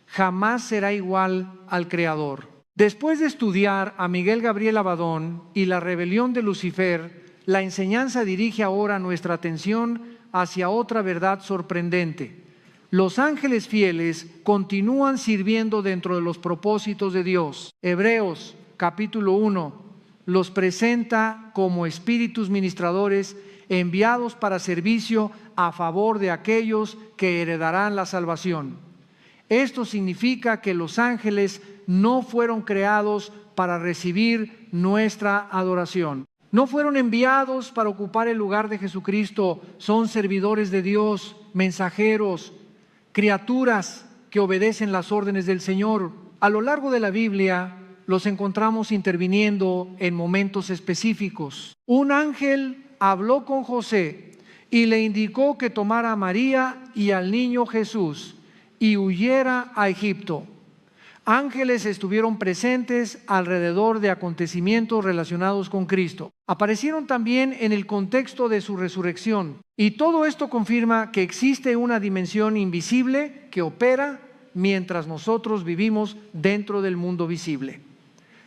jamás será igual al Creador. Después de estudiar a Miguel Gabriel Abadón y la rebelión de Lucifer, la enseñanza dirige ahora nuestra atención hacia otra verdad sorprendente. Los ángeles fieles continúan sirviendo dentro de los propósitos de Dios. Hebreos capítulo 1 los presenta como espíritus ministradores enviados para servicio a favor de aquellos que heredarán la salvación. Esto significa que los ángeles no fueron creados para recibir nuestra adoración. No fueron enviados para ocupar el lugar de Jesucristo. Son servidores de Dios, mensajeros, criaturas que obedecen las órdenes del Señor. A lo largo de la Biblia los encontramos interviniendo en momentos específicos. Un ángel habló con José y le indicó que tomara a María y al niño Jesús y huyera a Egipto. Ángeles estuvieron presentes alrededor de acontecimientos relacionados con Cristo. Aparecieron también en el contexto de su resurrección. Y todo esto confirma que existe una dimensión invisible que opera mientras nosotros vivimos dentro del mundo visible.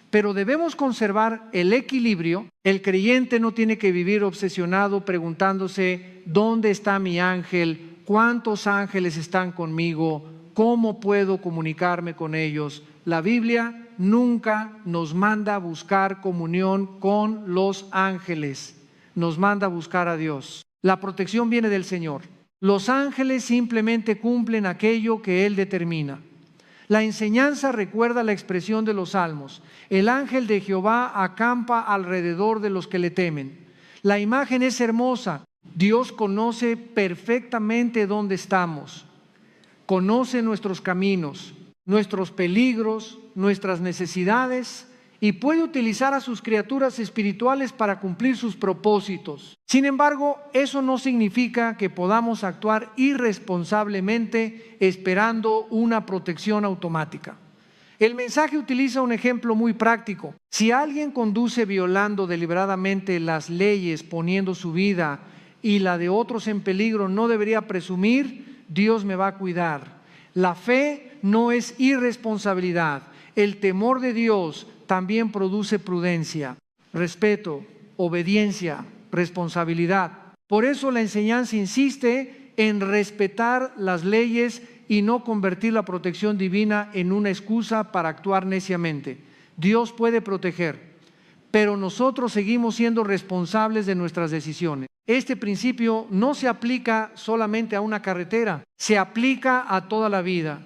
Pero debemos conservar el equilibrio. El creyente no tiene que vivir obsesionado preguntándose ¿dónde está mi ángel? ¿Cuántos ángeles están conmigo? ¿Cómo puedo comunicarme con ellos? La Biblia nunca nos manda a buscar comunión con los ángeles. Nos manda a buscar a Dios. La protección viene del Señor. Los ángeles simplemente cumplen aquello que Él determina. La enseñanza recuerda la expresión de los salmos. El ángel de Jehová acampa alrededor de los que le temen. La imagen es hermosa. Dios conoce perfectamente dónde estamos. Conoce nuestros caminos. nuestros peligros, nuestras necesidades, y puede utilizar a sus criaturas espirituales para cumplir sus propósitos. Sin embargo, eso no significa que podamos actuar irresponsablemente esperando una protección automática. El mensaje utiliza un ejemplo muy práctico. Si alguien conduce violando deliberadamente las leyes, poniendo su vida y la de otros en peligro, no debería presumir: Dios me va a cuidar. La fe no es irresponsabilidad. El temor de Dios también produce prudencia, respeto, obediencia, responsabilidad. Por eso la enseñanza insiste en respetar las leyes y no convertir la protección divina en una excusa para actuar neciamente. Dios puede proteger, pero nosotros seguimos siendo responsables de nuestras decisiones. Este principio no se aplica solamente a una carretera, se aplica a toda la vida.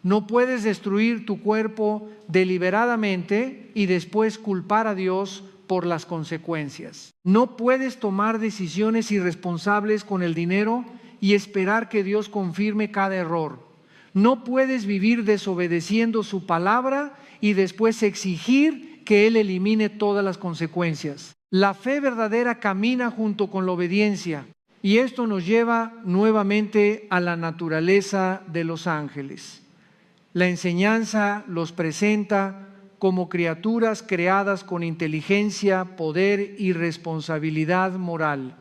No puedes destruir tu cuerpo deliberadamente y después culpar a Dios por las consecuencias. No puedes tomar decisiones irresponsables con el dinero y esperar que Dios confirme cada error. No puedes vivir desobedeciendo su palabra y después exigir que Él elimine todas las consecuencias. La fe verdadera camina junto con la obediencia, y esto nos lleva nuevamente a la naturaleza de los ángeles. La enseñanza los presenta como criaturas creadas con inteligencia, poder y responsabilidad moral.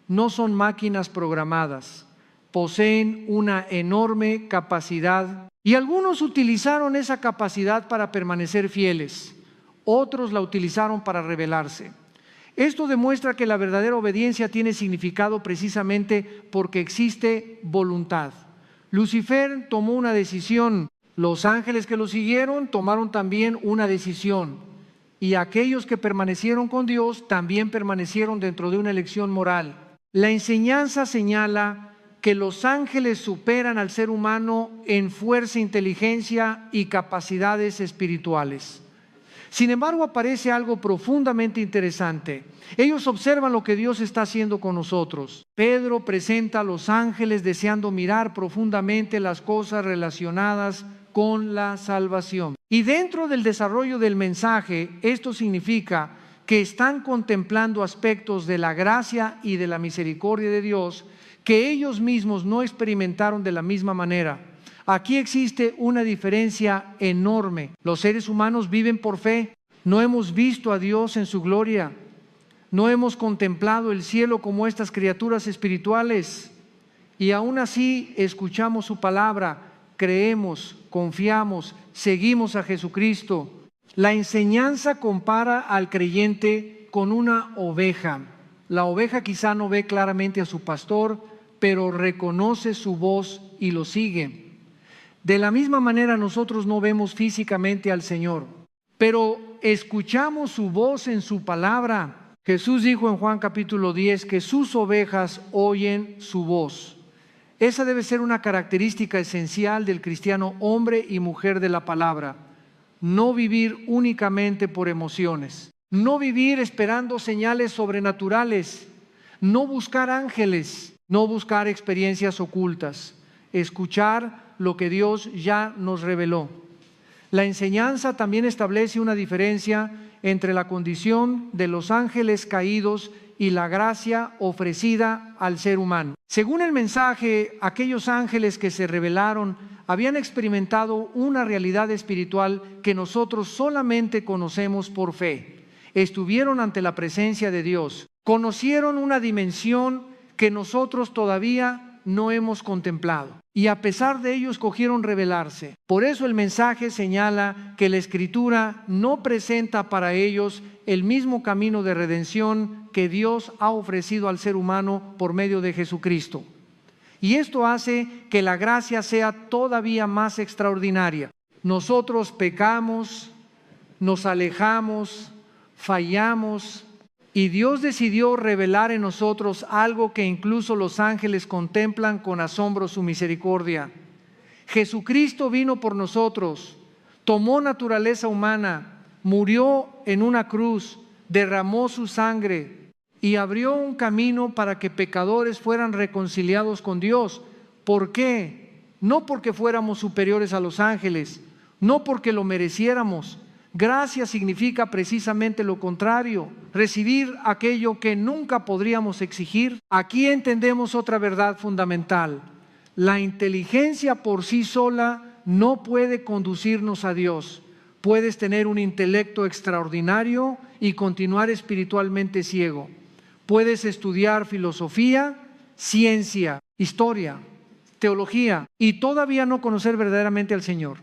No son máquinas programadas, poseen una enorme capacidad, y algunos utilizaron esa capacidad para permanecer fieles, otros la utilizaron para rebelarse. Esto demuestra que la verdadera obediencia tiene significado precisamente porque existe voluntad. Lucifer tomó una decisión, los ángeles que lo siguieron tomaron también una decisión, y aquellos que permanecieron con Dios también permanecieron dentro de una elección moral. La enseñanza señala que los ángeles superan al ser humano en fuerza, inteligencia y capacidades espirituales. Sin embargo, aparece algo profundamente interesante. Ellos observan lo que Dios está haciendo con nosotros. Pedro presenta a los ángeles deseando mirar profundamente las cosas relacionadas con la salvación. Y dentro del desarrollo del mensaje, esto significa que están contemplando aspectos de la gracia y de la misericordia de Dios que ellos mismos no experimentaron de la misma manera. Aquí existe una diferencia enorme. Los seres humanos viven por fe. No hemos visto a Dios en su gloria. No hemos contemplado el cielo como estas criaturas espirituales. Y aún así escuchamos su palabra, creemos, confiamos, seguimos a Jesucristo. La enseñanza compara al creyente con una oveja. La oveja quizá no ve claramente a su pastor, pero reconoce su voz y lo sigue. De la misma manera nosotros no vemos físicamente al Señor, pero escuchamos su voz en su palabra. Jesús dijo en Juan capítulo 10 que sus ovejas oyen su voz. Esa debe ser una característica esencial del cristiano hombre y mujer de la palabra. No vivir únicamente por emociones, no vivir esperando señales sobrenaturales, no buscar ángeles, no buscar experiencias ocultas, escuchar lo que Dios ya nos reveló. La enseñanza también establece una diferencia entre la condición de los ángeles caídos y la gracia ofrecida al ser humano. Según el mensaje, aquellos ángeles que se rebelaron habían experimentado una realidad espiritual que nosotros solamente conocemos por fe. Estuvieron ante la presencia de Dios, conocieron una dimensión que nosotros todavía no hemos contemplado, y a pesar de ello escogieron rebelarse. Por eso el mensaje señala que la Escritura no presenta para ellos el mismo camino de redención que Dios ha ofrecido al ser humano por medio de Jesucristo. Y esto hace que la gracia sea todavía más extraordinaria. Nosotros pecamos, nos alejamos, fallamos, y Dios decidió revelar en nosotros algo que incluso los ángeles contemplan con asombro: su misericordia. Jesucristo vino por nosotros, tomó naturaleza humana, murió en una cruz, derramó su sangre y abrió un camino para que pecadores fueran reconciliados con Dios. ¿Por qué? No porque fuéramos superiores a los ángeles, no porque lo mereciéramos. Gracia significa precisamente lo contrario, recibir aquello que nunca podríamos exigir. Aquí entendemos otra verdad fundamental. La inteligencia por sí sola no puede conducirnos a Dios. Puedes tener un intelecto extraordinario y continuar espiritualmente ciego. Puedes estudiar filosofía, ciencia, historia, teología y todavía no conocer verdaderamente al Señor.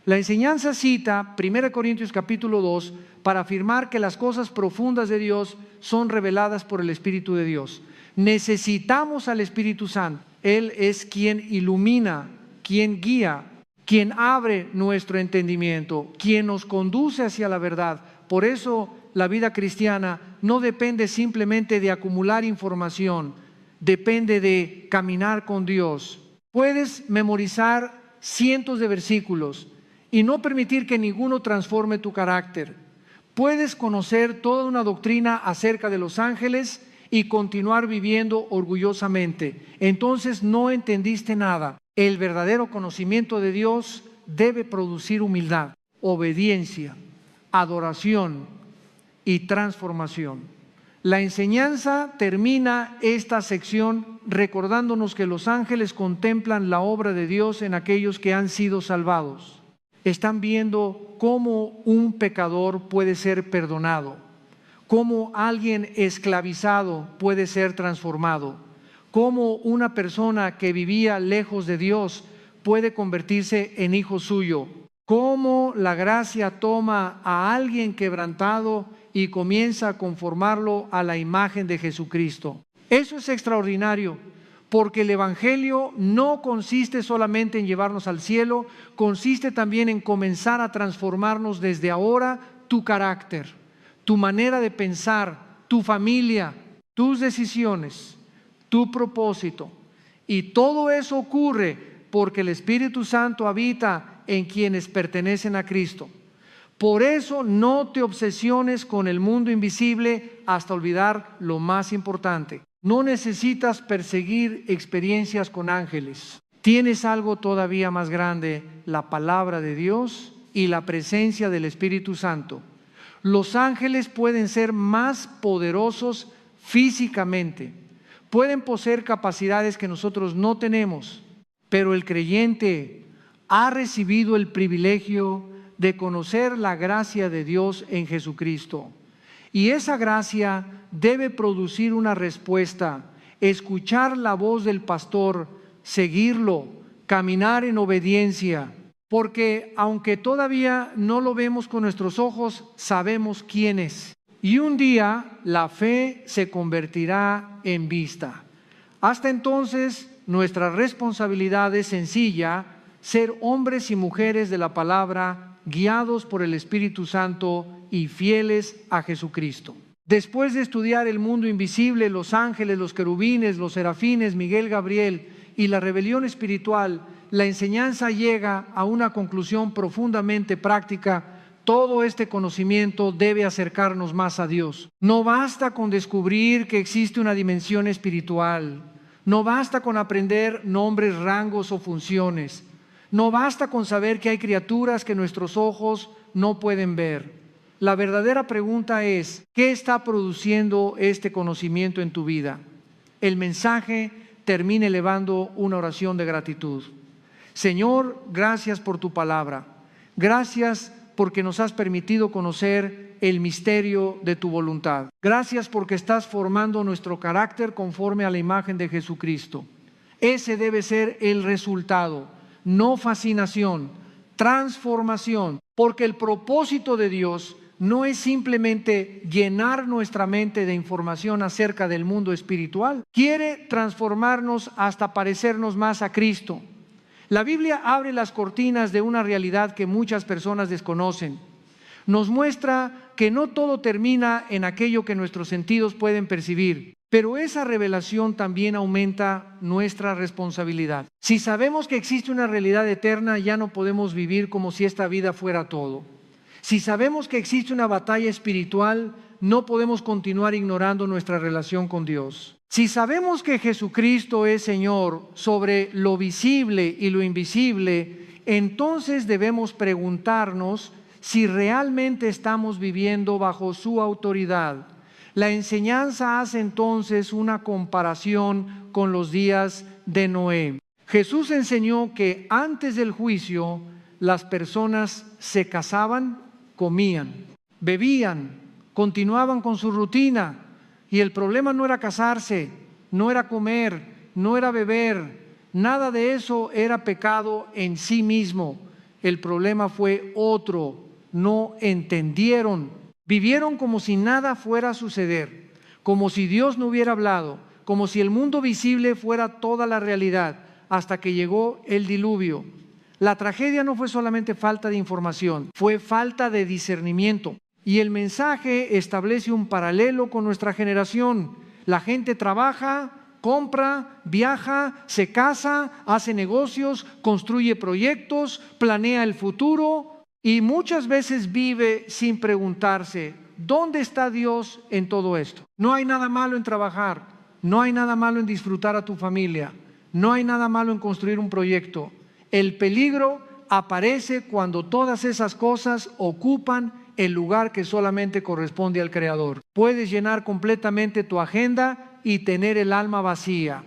La enseñanza cita 1 Corintios capítulo 2 para afirmar que las cosas profundas de Dios son reveladas por el Espíritu de Dios. Necesitamos al Espíritu Santo. Él es quien ilumina, quien guía, quien abre nuestro entendimiento, quien nos conduce hacia la verdad. Por eso la vida cristiana no depende simplemente de acumular información, depende de caminar con Dios. Puedes memorizar cientos de versículos y no permitir que ninguno transforme tu carácter. Puedes conocer toda una doctrina acerca de los ángeles y continuar viviendo orgullosamente. Entonces no entendiste nada. El verdadero conocimiento de Dios debe producir humildad, obediencia, adoración y transformación. La enseñanza termina esta sección recordándonos que los ángeles contemplan la obra de Dios en aquellos que han sido salvados. Están viendo cómo un pecador puede ser perdonado, cómo alguien esclavizado puede ser transformado, cómo una persona que vivía lejos de Dios puede convertirse en hijo suyo, cómo la gracia toma a alguien quebrantado y comienza a conformarlo a la imagen de Jesucristo. Eso es extraordinario, porque el Evangelio no consiste solamente en llevarnos al cielo, consiste también en comenzar a transformarnos desde ahora tu carácter, tu manera de pensar, tu familia, tus decisiones, tu propósito. Y todo eso ocurre porque el Espíritu Santo habita en quienes pertenecen a Cristo. Por eso no te obsesiones con el mundo invisible hasta olvidar lo más importante. No necesitas perseguir experiencias con ángeles. Tienes algo todavía más grande, la palabra de Dios y la presencia del Espíritu Santo. Los ángeles pueden ser más poderosos físicamente, pueden poseer capacidades que nosotros no tenemos, pero el creyente ha recibido el privilegio de conocer la gracia de Dios en Jesucristo. Y esa gracia debe producir una respuesta, escuchar la voz del pastor, seguirlo, caminar en obediencia, porque aunque todavía no lo vemos con nuestros ojos, sabemos quién es. Y un día la fe se convertirá en vista. Hasta entonces, nuestra responsabilidad es sencilla, ser hombres y mujeres de la palabra, guiados por el Espíritu Santo y fieles a Jesucristo. Después de estudiar el mundo invisible, los ángeles, los querubines, los serafines, Miguel, Gabriel y la rebelión espiritual, la enseñanza llega a una conclusión profundamente práctica. Todo este conocimiento debe acercarnos más a Dios. No basta con descubrir que existe una dimensión espiritual. No basta con aprender nombres, rangos o funciones. No basta con saber que hay criaturas que nuestros ojos no pueden ver. La verdadera pregunta es, ¿qué está produciendo este conocimiento en tu vida? El mensaje termina elevando una oración de gratitud. Señor, gracias por tu palabra. Gracias porque nos has permitido conocer el misterio de tu voluntad. Gracias porque estás formando nuestro carácter conforme a la imagen de Jesucristo. Ese debe ser el resultado. No fascinación, transformación, porque el propósito de Dios no es simplemente llenar nuestra mente de información acerca del mundo espiritual. Quiere transformarnos hasta parecernos más a Cristo. La Biblia abre las cortinas de una realidad que muchas personas desconocen. Nos muestra que no todo termina en aquello que nuestros sentidos pueden percibir. Pero esa revelación también aumenta nuestra responsabilidad. Si sabemos que existe una realidad eterna, ya no podemos vivir como si esta vida fuera todo. Si sabemos que existe una batalla espiritual, no podemos continuar ignorando nuestra relación con Dios. Si sabemos que Jesucristo es Señor sobre lo visible y lo invisible, entonces debemos preguntarnos si realmente estamos viviendo bajo su autoridad. La enseñanza hace entonces una comparación con los días de Noé. Jesús enseñó que antes del juicio las personas se casaban, comían, bebían, continuaban con su rutina, y el problema no era casarse, no era comer, no era beber, nada de eso era pecado en sí mismo. El problema fue otro, no entendieron, vivieron como si nada fuera a suceder, como si Dios no hubiera hablado, como si el mundo visible fuera toda la realidad, hasta que llegó el diluvio. La tragedia no fue solamente falta de información, fue falta de discernimiento. Y el mensaje establece un paralelo con nuestra generación. La gente trabaja, compra, viaja, se casa, hace negocios, construye proyectos, planea el futuro y muchas veces vive sin preguntarse, ¿dónde está Dios en todo esto? No hay nada malo en trabajar, no hay nada malo en disfrutar a tu familia, no hay nada malo en construir un proyecto. El peligro aparece cuando todas esas cosas ocupan el lugar que solamente corresponde al Creador. Puedes llenar completamente tu agenda y tener el alma vacía.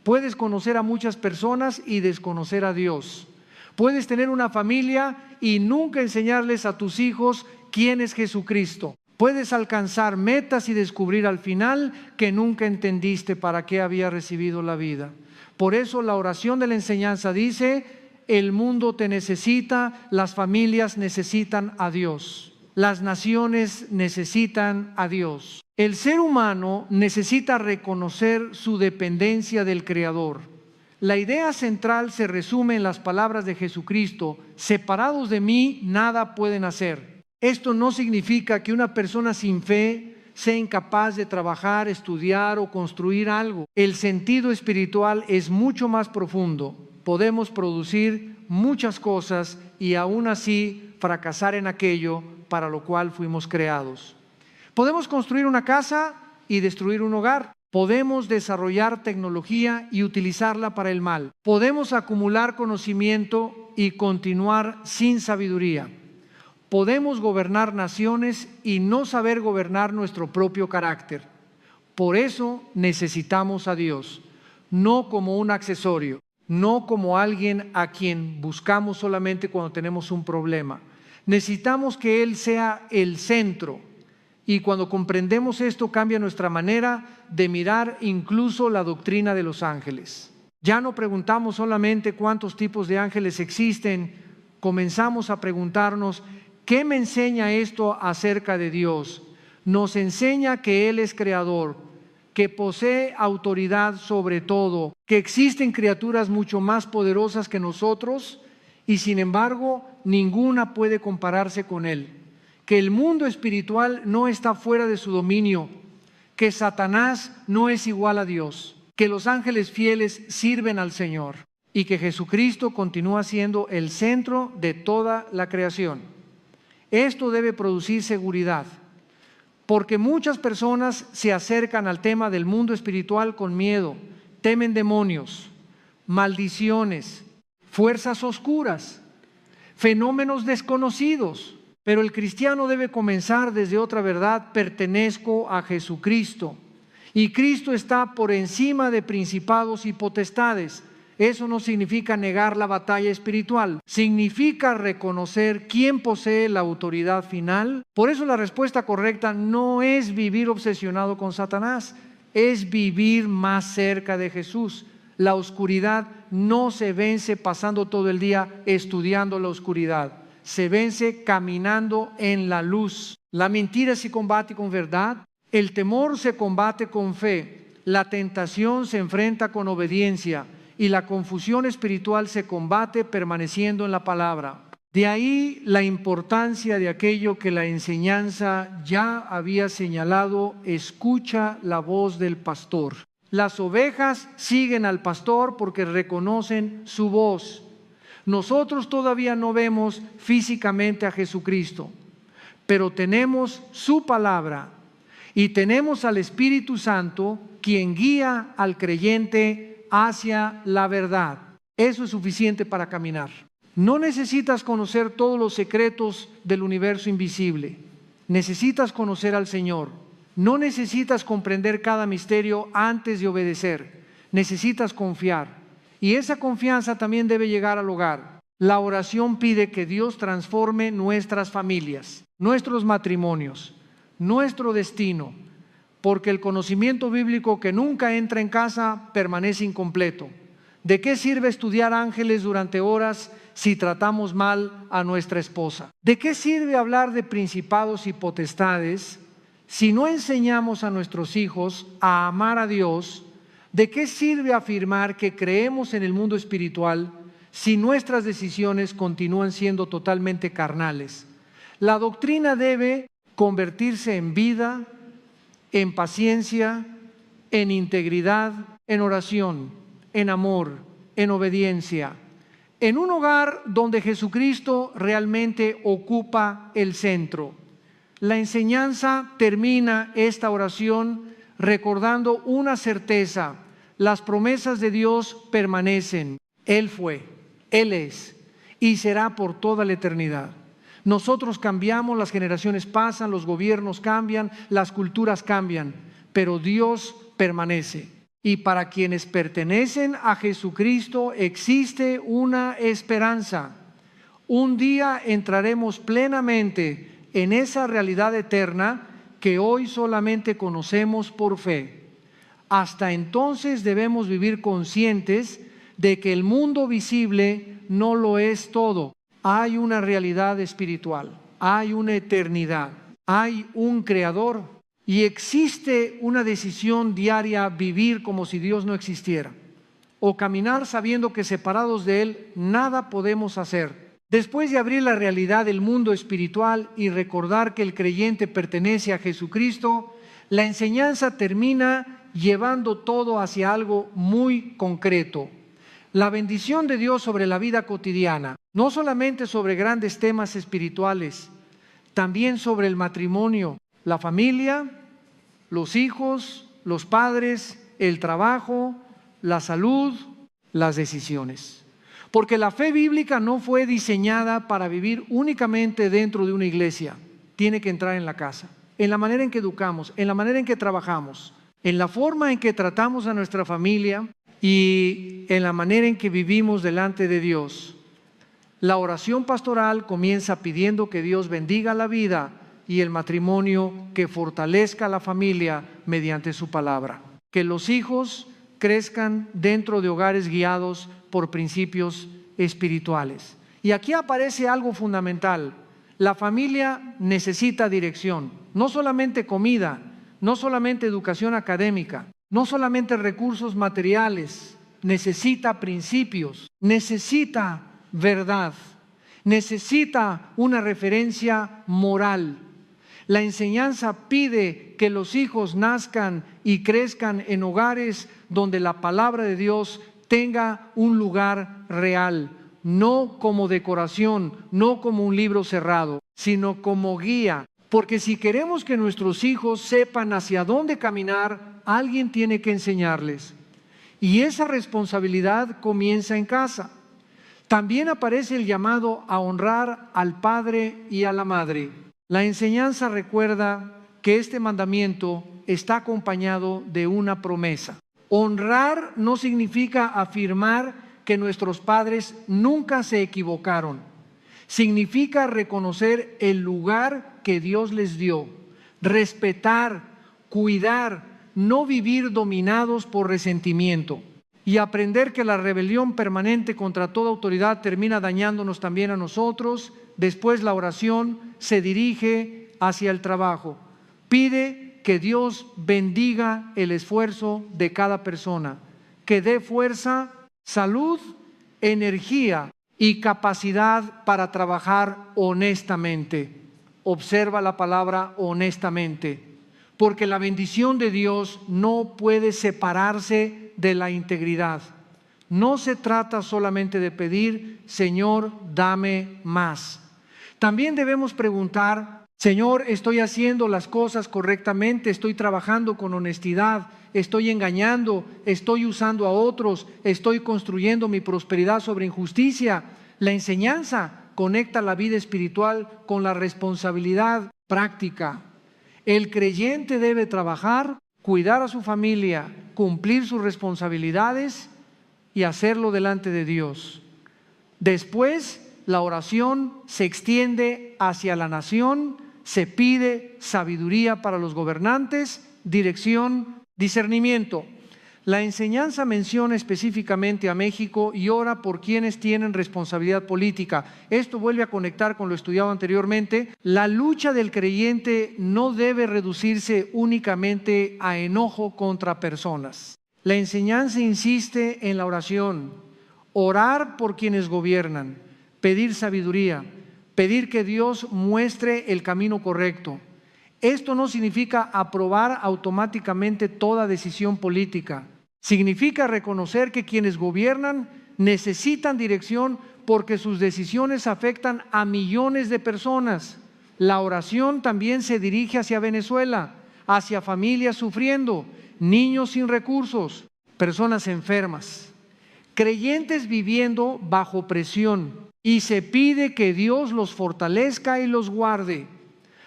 Puedes conocer a muchas personas y desconocer a Dios. Puedes tener una familia y nunca enseñarles a tus hijos quién es Jesucristo. Puedes alcanzar metas y descubrir al final que nunca entendiste para qué había recibido la vida. Por eso la oración de la enseñanza dice: el mundo te necesita, las familias necesitan a Dios, las naciones necesitan a Dios. El ser humano necesita reconocer su dependencia del Creador. La idea central se resume en las palabras de Jesucristo: separados de mí, nada pueden hacer. Esto no significa que una persona sin fe sea incapaz de trabajar, estudiar o construir algo. El sentido espiritual es mucho más profundo. Podemos producir muchas cosas y aún así fracasar en aquello para lo cual fuimos creados. Podemos construir una casa y destruir un hogar. Podemos desarrollar tecnología y utilizarla para el mal. Podemos acumular conocimiento y continuar sin sabiduría. Podemos gobernar naciones y no saber gobernar nuestro propio carácter. Por eso necesitamos a Dios, no como un accesorio, no como alguien a quien buscamos solamente cuando tenemos un problema. Necesitamos que Él sea el centro, y cuando comprendemos esto cambia nuestra manera de mirar incluso la doctrina de los ángeles. Ya no preguntamos solamente cuántos tipos de ángeles existen, comenzamos a preguntarnos: ¿qué me enseña esto acerca de Dios? Nos enseña que Él es creador, que posee autoridad sobre todo, que existen criaturas mucho más poderosas que nosotros y sin embargo ninguna puede compararse con Él, que el mundo espiritual no está fuera de su dominio, que Satanás no es igual a Dios, que los ángeles fieles sirven al Señor y que Jesucristo continúa siendo el centro de toda la creación. Esto debe producir seguridad, porque muchas personas se acercan al tema del mundo espiritual con miedo, temen demonios, maldiciones, fuerzas oscuras, fenómenos desconocidos. Pero el cristiano debe comenzar desde otra verdad: pertenezco a Jesucristo y Cristo está por encima de principados y potestades. Eso no significa negar la batalla espiritual, significa reconocer quién posee la autoridad final. Por eso la respuesta correcta no es vivir obsesionado con Satanás, es vivir más cerca de Jesús. La oscuridad no se vence pasando todo el día estudiando la oscuridad, se vence caminando en la luz. La mentira se combate con verdad, el temor se combate con fe, la tentación se enfrenta con obediencia y la confusión espiritual se combate permaneciendo en la palabra. De ahí la importancia de aquello que la enseñanza ya había señalado: escucha la voz del pastor. Las ovejas siguen al pastor porque reconocen su voz. Nosotros todavía no vemos físicamente a Jesucristo, pero tenemos su palabra y tenemos al Espíritu Santo, quien guía al creyente hacia la verdad. Eso es suficiente para caminar. No necesitas conocer todos los secretos del universo invisible. Necesitas conocer al Señor. No necesitas comprender cada misterio antes de obedecer. Necesitas confiar. Y esa confianza también debe llegar al hogar. La oración pide que Dios transforme nuestras familias, nuestros matrimonios, nuestro destino, porque el conocimiento bíblico que nunca entra en casa permanece incompleto. ¿De qué sirve estudiar ángeles durante horas si tratamos mal a nuestra esposa? ¿De qué sirve hablar de principados y potestades si no enseñamos a nuestros hijos a amar a Dios? ¿De qué sirve afirmar que creemos en el mundo espiritual si nuestras decisiones continúan siendo totalmente carnales? La doctrina debe convertirse en vida, en paciencia, en integridad, en oración, en amor, en obediencia, en un hogar donde Jesucristo realmente ocupa el centro. La enseñanza termina esta oración recordando una certeza: las promesas de Dios permanecen. Él fue, Él es y será por toda la eternidad. Nosotros cambiamos, las generaciones pasan, los gobiernos cambian, las culturas cambian, pero Dios permanece. Y para quienes pertenecen a Jesucristo existe una esperanza. Un día entraremos plenamente en esa realidad eterna que hoy solamente conocemos por fe. Hasta entonces debemos vivir conscientes de que el mundo visible no lo es todo. Hay una realidad espiritual, hay una eternidad, hay un creador y existe una decisión diaria: vivir como si Dios no existiera o caminar sabiendo que separados de Él nada podemos hacer. Después de abrir la realidad del mundo espiritual y recordar que el creyente pertenece a Jesucristo, la enseñanza termina llevando todo hacia algo muy concreto. La bendición de Dios sobre la vida cotidiana, no solamente sobre grandes temas espirituales, también sobre el matrimonio, la familia, los hijos, los padres, el trabajo, la salud, las decisiones. Porque la fe bíblica no fue diseñada para vivir únicamente dentro de una iglesia. Tiene que entrar en la casa, en la manera en que educamos, en la manera en que trabajamos, en la forma en que tratamos a nuestra familia y en la manera en que vivimos delante de Dios. La oración pastoral comienza pidiendo que Dios bendiga la vida y el matrimonio, que fortalezca la familia mediante su palabra. Que los hijos crezcan dentro de hogares guiados por principios espirituales. Y aquí aparece algo fundamental. La familia necesita dirección, no solamente comida, no solamente educación académica, no solamente recursos materiales, necesita principios, necesita verdad, necesita una referencia moral. La enseñanza pide que los hijos nazcan y crezcan en hogares donde la palabra de Dios tenga un lugar real, no como decoración, no como un libro cerrado, sino como guía. Porque si queremos que nuestros hijos sepan hacia dónde caminar, alguien tiene que enseñarles. Y esa responsabilidad comienza en casa. También aparece el llamado a honrar al padre y a la madre. La enseñanza recuerda que este mandamiento está acompañado de una promesa. Honrar no significa afirmar que nuestros padres nunca se equivocaron. Significa reconocer el lugar que Dios les dio, respetar, cuidar, no vivir dominados por resentimiento y aprender que la rebelión permanente contra toda autoridad termina dañándonos también a nosotros. Después la oración se dirige hacia el trabajo. Pide que Dios bendiga el esfuerzo de cada persona, que dé fuerza, salud, energía y capacidad para trabajar honestamente. Observa la palabra honestamente, porque la bendición de Dios no puede separarse de la integridad. No se trata solamente de pedir: Señor, dame más. También debemos preguntar: Señor, ¿estoy haciendo las cosas correctamente? ¿Estoy trabajando con honestidad? ¿Estoy engañando? ¿Estoy usando a otros? ¿Estoy construyendo mi prosperidad sobre injusticia? La enseñanza conecta la vida espiritual con la responsabilidad práctica. El creyente debe trabajar, cuidar a su familia, cumplir sus responsabilidades y hacerlo delante de Dios. Después, la oración se extiende hacia la nación, se pide sabiduría para los gobernantes, dirección, discernimiento. La enseñanza menciona específicamente a México y ora por quienes tienen responsabilidad política. Esto vuelve a conectar con lo estudiado anteriormente. La lucha del creyente no debe reducirse únicamente a enojo contra personas. La enseñanza insiste en la oración, orar por quienes gobiernan, pedir sabiduría, pedir que Dios muestre el camino correcto. Esto no significa aprobar automáticamente toda decisión política. Significa reconocer que quienes gobiernan necesitan dirección porque sus decisiones afectan a millones de personas. La oración también se dirige hacia Venezuela, hacia familias sufriendo, niños sin recursos, personas enfermas, creyentes viviendo bajo presión, y se pide que Dios los fortalezca y los guarde.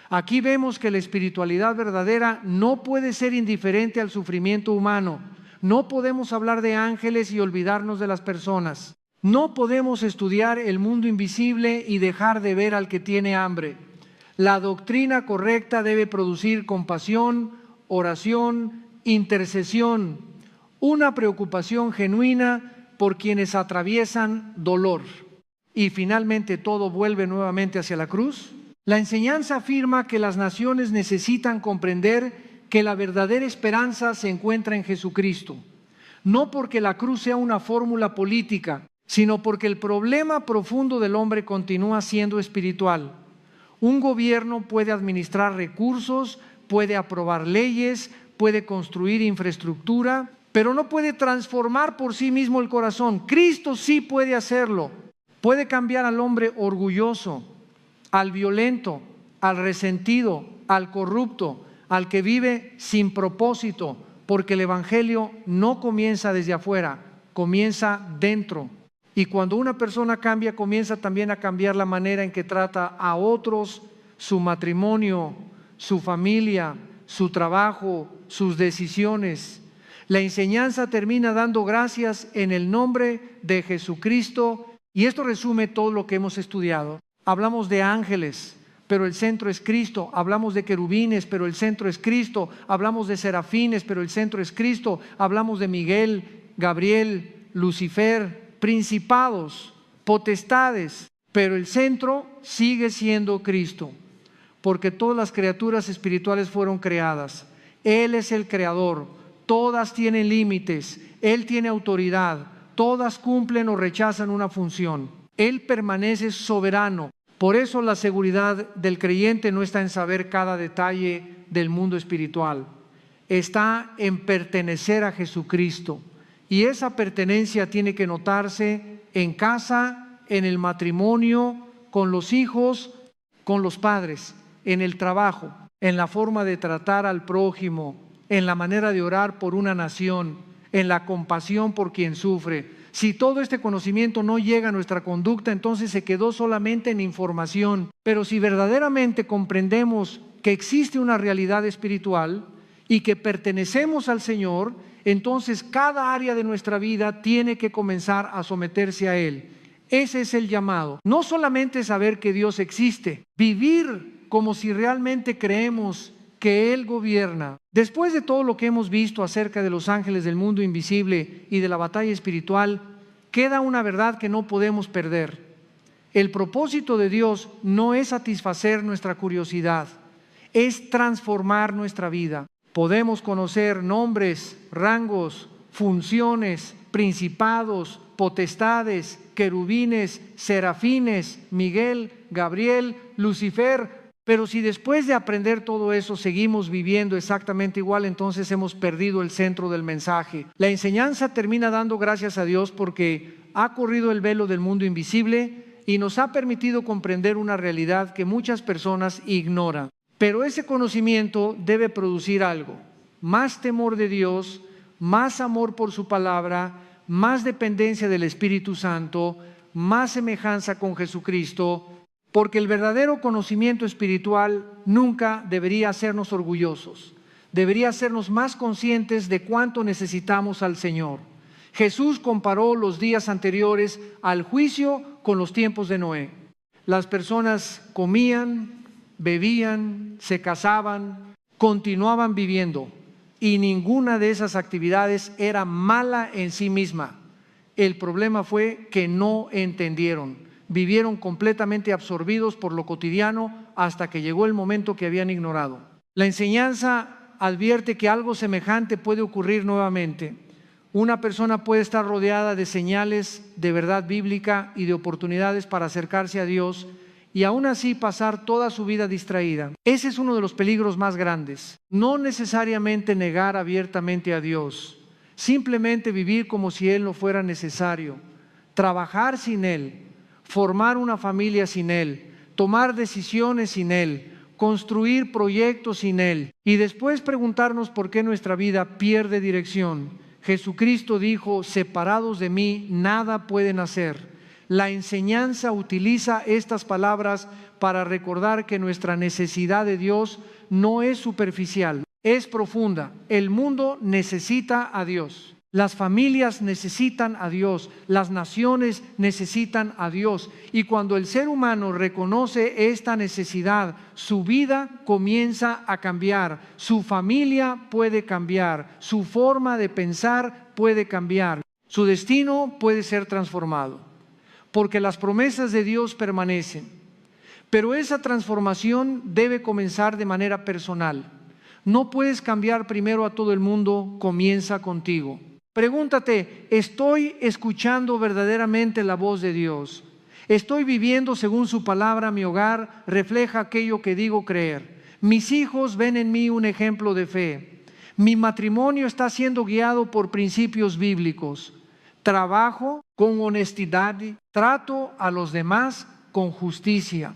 Aquí vemos que la espiritualidad verdadera no puede ser indiferente al sufrimiento humano. No podemos hablar de ángeles y olvidarnos de las personas. No podemos estudiar el mundo invisible y dejar de ver al que tiene hambre. La doctrina correcta debe producir compasión, oración, intercesión, una preocupación genuina por quienes atraviesan dolor. Y finalmente todo vuelve nuevamente hacia la cruz. La enseñanza afirma que las naciones necesitan comprender que la verdadera esperanza se encuentra en Jesucristo, no porque la cruz sea una fórmula política, sino porque el problema profundo del hombre continúa siendo espiritual. Un gobierno puede administrar recursos, puede aprobar leyes, puede construir infraestructura, pero no puede transformar por sí mismo el corazón. Cristo sí puede hacerlo. Puede cambiar al hombre orgulloso, al violento, al resentido, al corrupto, al que vive sin propósito, porque el evangelio no comienza desde afuera, comienza dentro. Y cuando una persona cambia, comienza también a cambiar la manera en que trata a otros, su matrimonio, su familia, su trabajo, sus decisiones. La enseñanza termina dando gracias en el nombre de Jesucristo, y esto resume todo lo que hemos estudiado. Hablamos de ángeles, pero el centro es Cristo. Hablamos de querubines, pero el centro es Cristo. Hablamos de serafines, pero el centro es Cristo. Hablamos de Miguel, Gabriel, Lucifer, principados, potestades, pero el centro sigue siendo Cristo, porque todas las criaturas espirituales fueron creadas. Él es el creador. Todas tienen límites. Él tiene autoridad. Todas cumplen o rechazan una función. Él permanece soberano. Por eso la seguridad del creyente no está en saber cada detalle del mundo espiritual. Está en pertenecer a Jesucristo. Y esa pertenencia tiene que notarse en casa, en el matrimonio, con los hijos, con los padres, en el trabajo, en la forma de tratar al prójimo, en la manera de orar por una nación, en la compasión por quien sufre. Si todo este conocimiento no llega a nuestra conducta, entonces se quedó solamente en información. Pero si verdaderamente comprendemos que existe una realidad espiritual y que pertenecemos al Señor, entonces cada área de nuestra vida tiene que comenzar a someterse a Él. Ese es el llamado. No solamente saber que Dios existe, vivir como si realmente creemos que Él gobierna. Después de todo lo que hemos visto acerca de los ángeles del mundo invisible y de la batalla espiritual, queda una verdad que no podemos perder. El propósito de Dios no es satisfacer nuestra curiosidad, es transformar nuestra vida. Podemos conocer nombres, rangos, funciones, principados, potestades, querubines, serafines, Miguel, Gabriel, Lucifer. Pero si después de aprender todo eso seguimos viviendo exactamente igual, entonces hemos perdido el centro del mensaje. La enseñanza termina dando gracias a Dios porque ha corrido el velo del mundo invisible y nos ha permitido comprender una realidad que muchas personas ignoran. Pero ese conocimiento debe producir algo: más temor de Dios, más amor por su palabra, más dependencia del Espíritu Santo, más semejanza con Jesucristo, porque el verdadero conocimiento espiritual nunca debería hacernos orgullosos, debería hacernos más conscientes de cuánto necesitamos al Señor. Jesús comparó los días anteriores al juicio con los tiempos de Noé. Las personas comían, bebían, se casaban, continuaban viviendo, y ninguna de esas actividades era mala en sí misma. El problema fue que no entendieron, vivieron completamente absorbidos por lo cotidiano hasta que llegó el momento que habían ignorado. La enseñanza advierte que algo semejante puede ocurrir nuevamente. Una persona puede estar rodeada de señales de verdad bíblica y de oportunidades para acercarse a Dios y aún así pasar toda su vida distraída. Ese es uno de los peligros más grandes. No necesariamente negar abiertamente a Dios, simplemente vivir como si Él no fuera necesario, trabajar sin Él, formar una familia sin Él, tomar decisiones sin Él, construir proyectos sin Él y después preguntarnos por qué nuestra vida pierde dirección. Jesucristo dijo: separados de mí nada pueden hacer. La enseñanza utiliza estas palabras para recordar que nuestra necesidad de Dios no es superficial, es profunda. El mundo necesita a Dios. Las familias necesitan a Dios, las naciones necesitan a Dios. Y cuando el ser humano reconoce esta necesidad, su vida comienza a cambiar, su familia puede cambiar, su forma de pensar puede cambiar, su destino puede ser transformado, porque las promesas de Dios permanecen. Pero esa transformación debe comenzar de manera personal. No puedes cambiar primero a todo el mundo, comienza contigo. Pregúntate: ¿estoy escuchando verdaderamente la voz de Dios? ¿Estoy viviendo según su palabra? ¿Mi hogar refleja aquello que digo creer? ¿Mis hijos ven en mí un ejemplo de fe? ¿Mi matrimonio está siendo guiado por principios bíblicos? ¿Trabajo con honestidad? ¿Trato a los demás con justicia?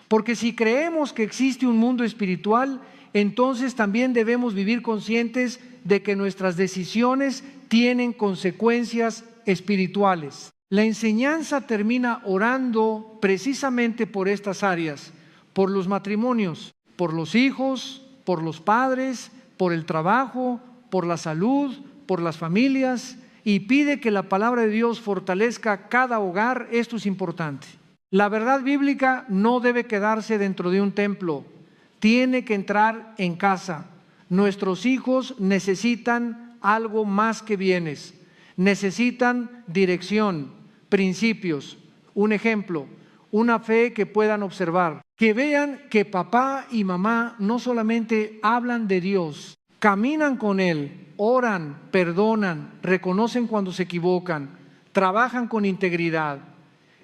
Porque si creemos que existe un mundo espiritual, entonces también debemos vivir conscientes de que nuestras decisiones tienen consecuencias espirituales. La enseñanza termina orando precisamente por estas áreas, por los matrimonios, por los hijos, por los padres, por el trabajo, por la salud, por las familias, y pide que la palabra de Dios fortalezca cada hogar. Esto es importante. La verdad bíblica no debe quedarse dentro de un templo, tiene que entrar en casa. Nuestros hijos necesitan algo más que bienes, necesitan dirección, principios, un ejemplo, una fe que puedan observar, que vean que papá y mamá no solamente hablan de Dios, caminan con Él, oran, perdonan, reconocen cuando se equivocan, trabajan con integridad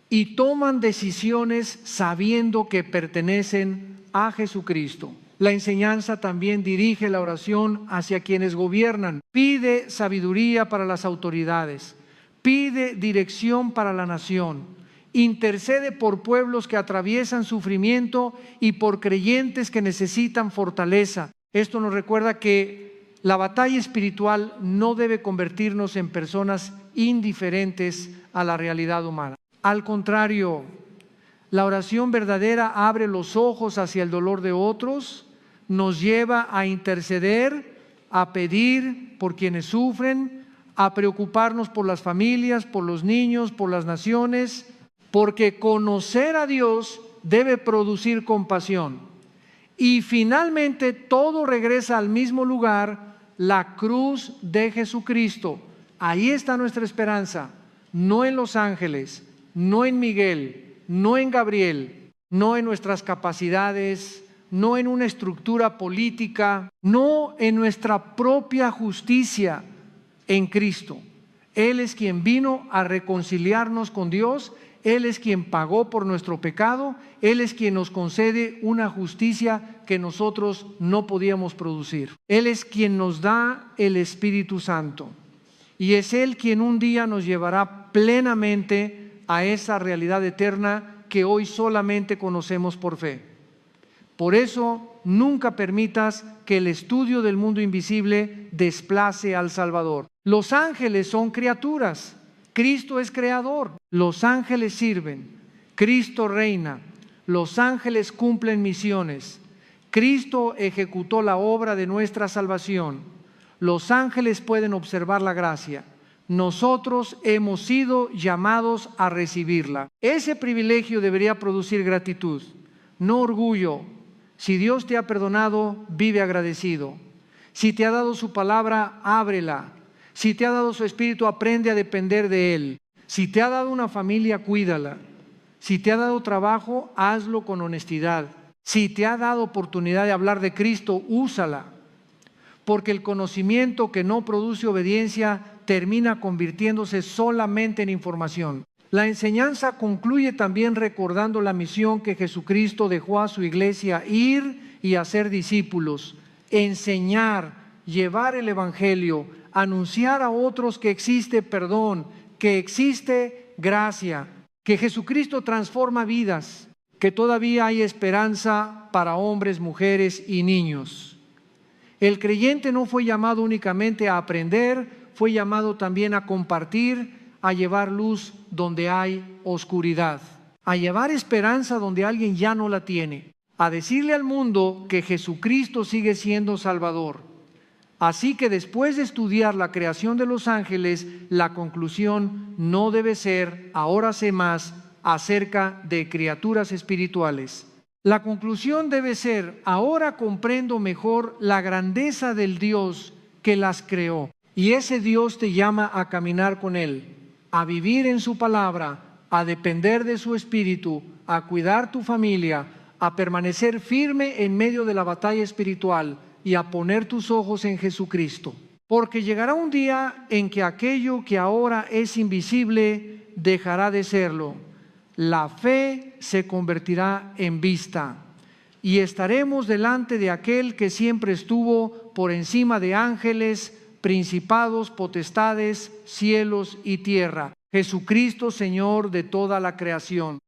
y toman decisiones sabiendo que pertenecen a Jesucristo. La enseñanza también dirige la oración hacia quienes gobiernan. Pide sabiduría para las autoridades, pide dirección para la nación, intercede por pueblos que atraviesan sufrimiento y por creyentes que necesitan fortaleza. Esto nos recuerda que la batalla espiritual no debe convertirnos en personas indiferentes a la realidad humana. Al contrario, la oración verdadera abre los ojos hacia el dolor de otros, nos lleva a interceder, a pedir por quienes sufren, a preocuparnos por las familias, por los niños, por las naciones, porque conocer a Dios debe producir compasión. Y finalmente todo regresa al mismo lugar, la cruz de Jesucristo. Ahí está nuestra esperanza, no en los ángeles, no en Miguel, no en Gabriel, no en nuestras capacidades, no en una estructura política, no en nuestra propia justicia, en Cristo. Él es quien vino a reconciliarnos con Dios, Él es quien pagó por nuestro pecado, Él es quien nos concede una justicia que nosotros no podíamos producir. Él es quien nos da el Espíritu Santo y es Él quien un día nos llevará plenamente a esa realidad eterna que hoy solamente conocemos por fe. Por eso, nunca permitas que el estudio del mundo invisible desplace al Salvador. Los ángeles son criaturas Cristo es creador, los ángeles sirven, Cristo reina, los ángeles cumplen misiones, Cristo ejecutó la obra de nuestra salvación, los ángeles pueden observar la gracia, nosotros hemos sido llamados a recibirla. Ese privilegio debería producir gratitud, no orgullo. Si Dios te ha perdonado, vive agradecido. Si te ha dado su palabra, ábrela. Si te ha dado su espíritu, aprende a depender de Él. Si te ha dado una familia, cuídala. Si te ha dado trabajo, hazlo con honestidad. Si te ha dado oportunidad de hablar de Cristo, úsala. Porque el conocimiento que no produce obediencia termina convirtiéndose solamente en información. La enseñanza concluye también recordando la misión que Jesucristo dejó a su iglesia: ir y hacer discípulos, enseñar, llevar el evangelio, anunciar a otros que existe perdón, que existe gracia, que Jesucristo transforma vidas, que todavía hay esperanza para hombres, mujeres y niños. El creyente no fue llamado únicamente a aprender, fue llamado también a compartir, a llevar luz donde hay oscuridad, a llevar esperanza donde alguien ya no la tiene, a decirle al mundo que Jesucristo sigue siendo Salvador. Así que después de estudiar la creación de los ángeles, la conclusión no debe ser: ahora sé más acerca de criaturas espirituales. La conclusión debe ser: ahora comprendo mejor la grandeza del Dios que las creó. Y ese Dios te llama a caminar con Él, a vivir en su palabra, a depender de su espíritu, a cuidar tu familia, a permanecer firme en medio de la batalla espiritual y a poner tus ojos en Jesucristo. Porque llegará un día en que aquello que ahora es invisible dejará de serlo. La fe se convertirá en vista y estaremos delante de aquel que siempre estuvo por encima de ángeles, principados, potestades, cielos y tierra, Jesucristo, Señor de toda la creación.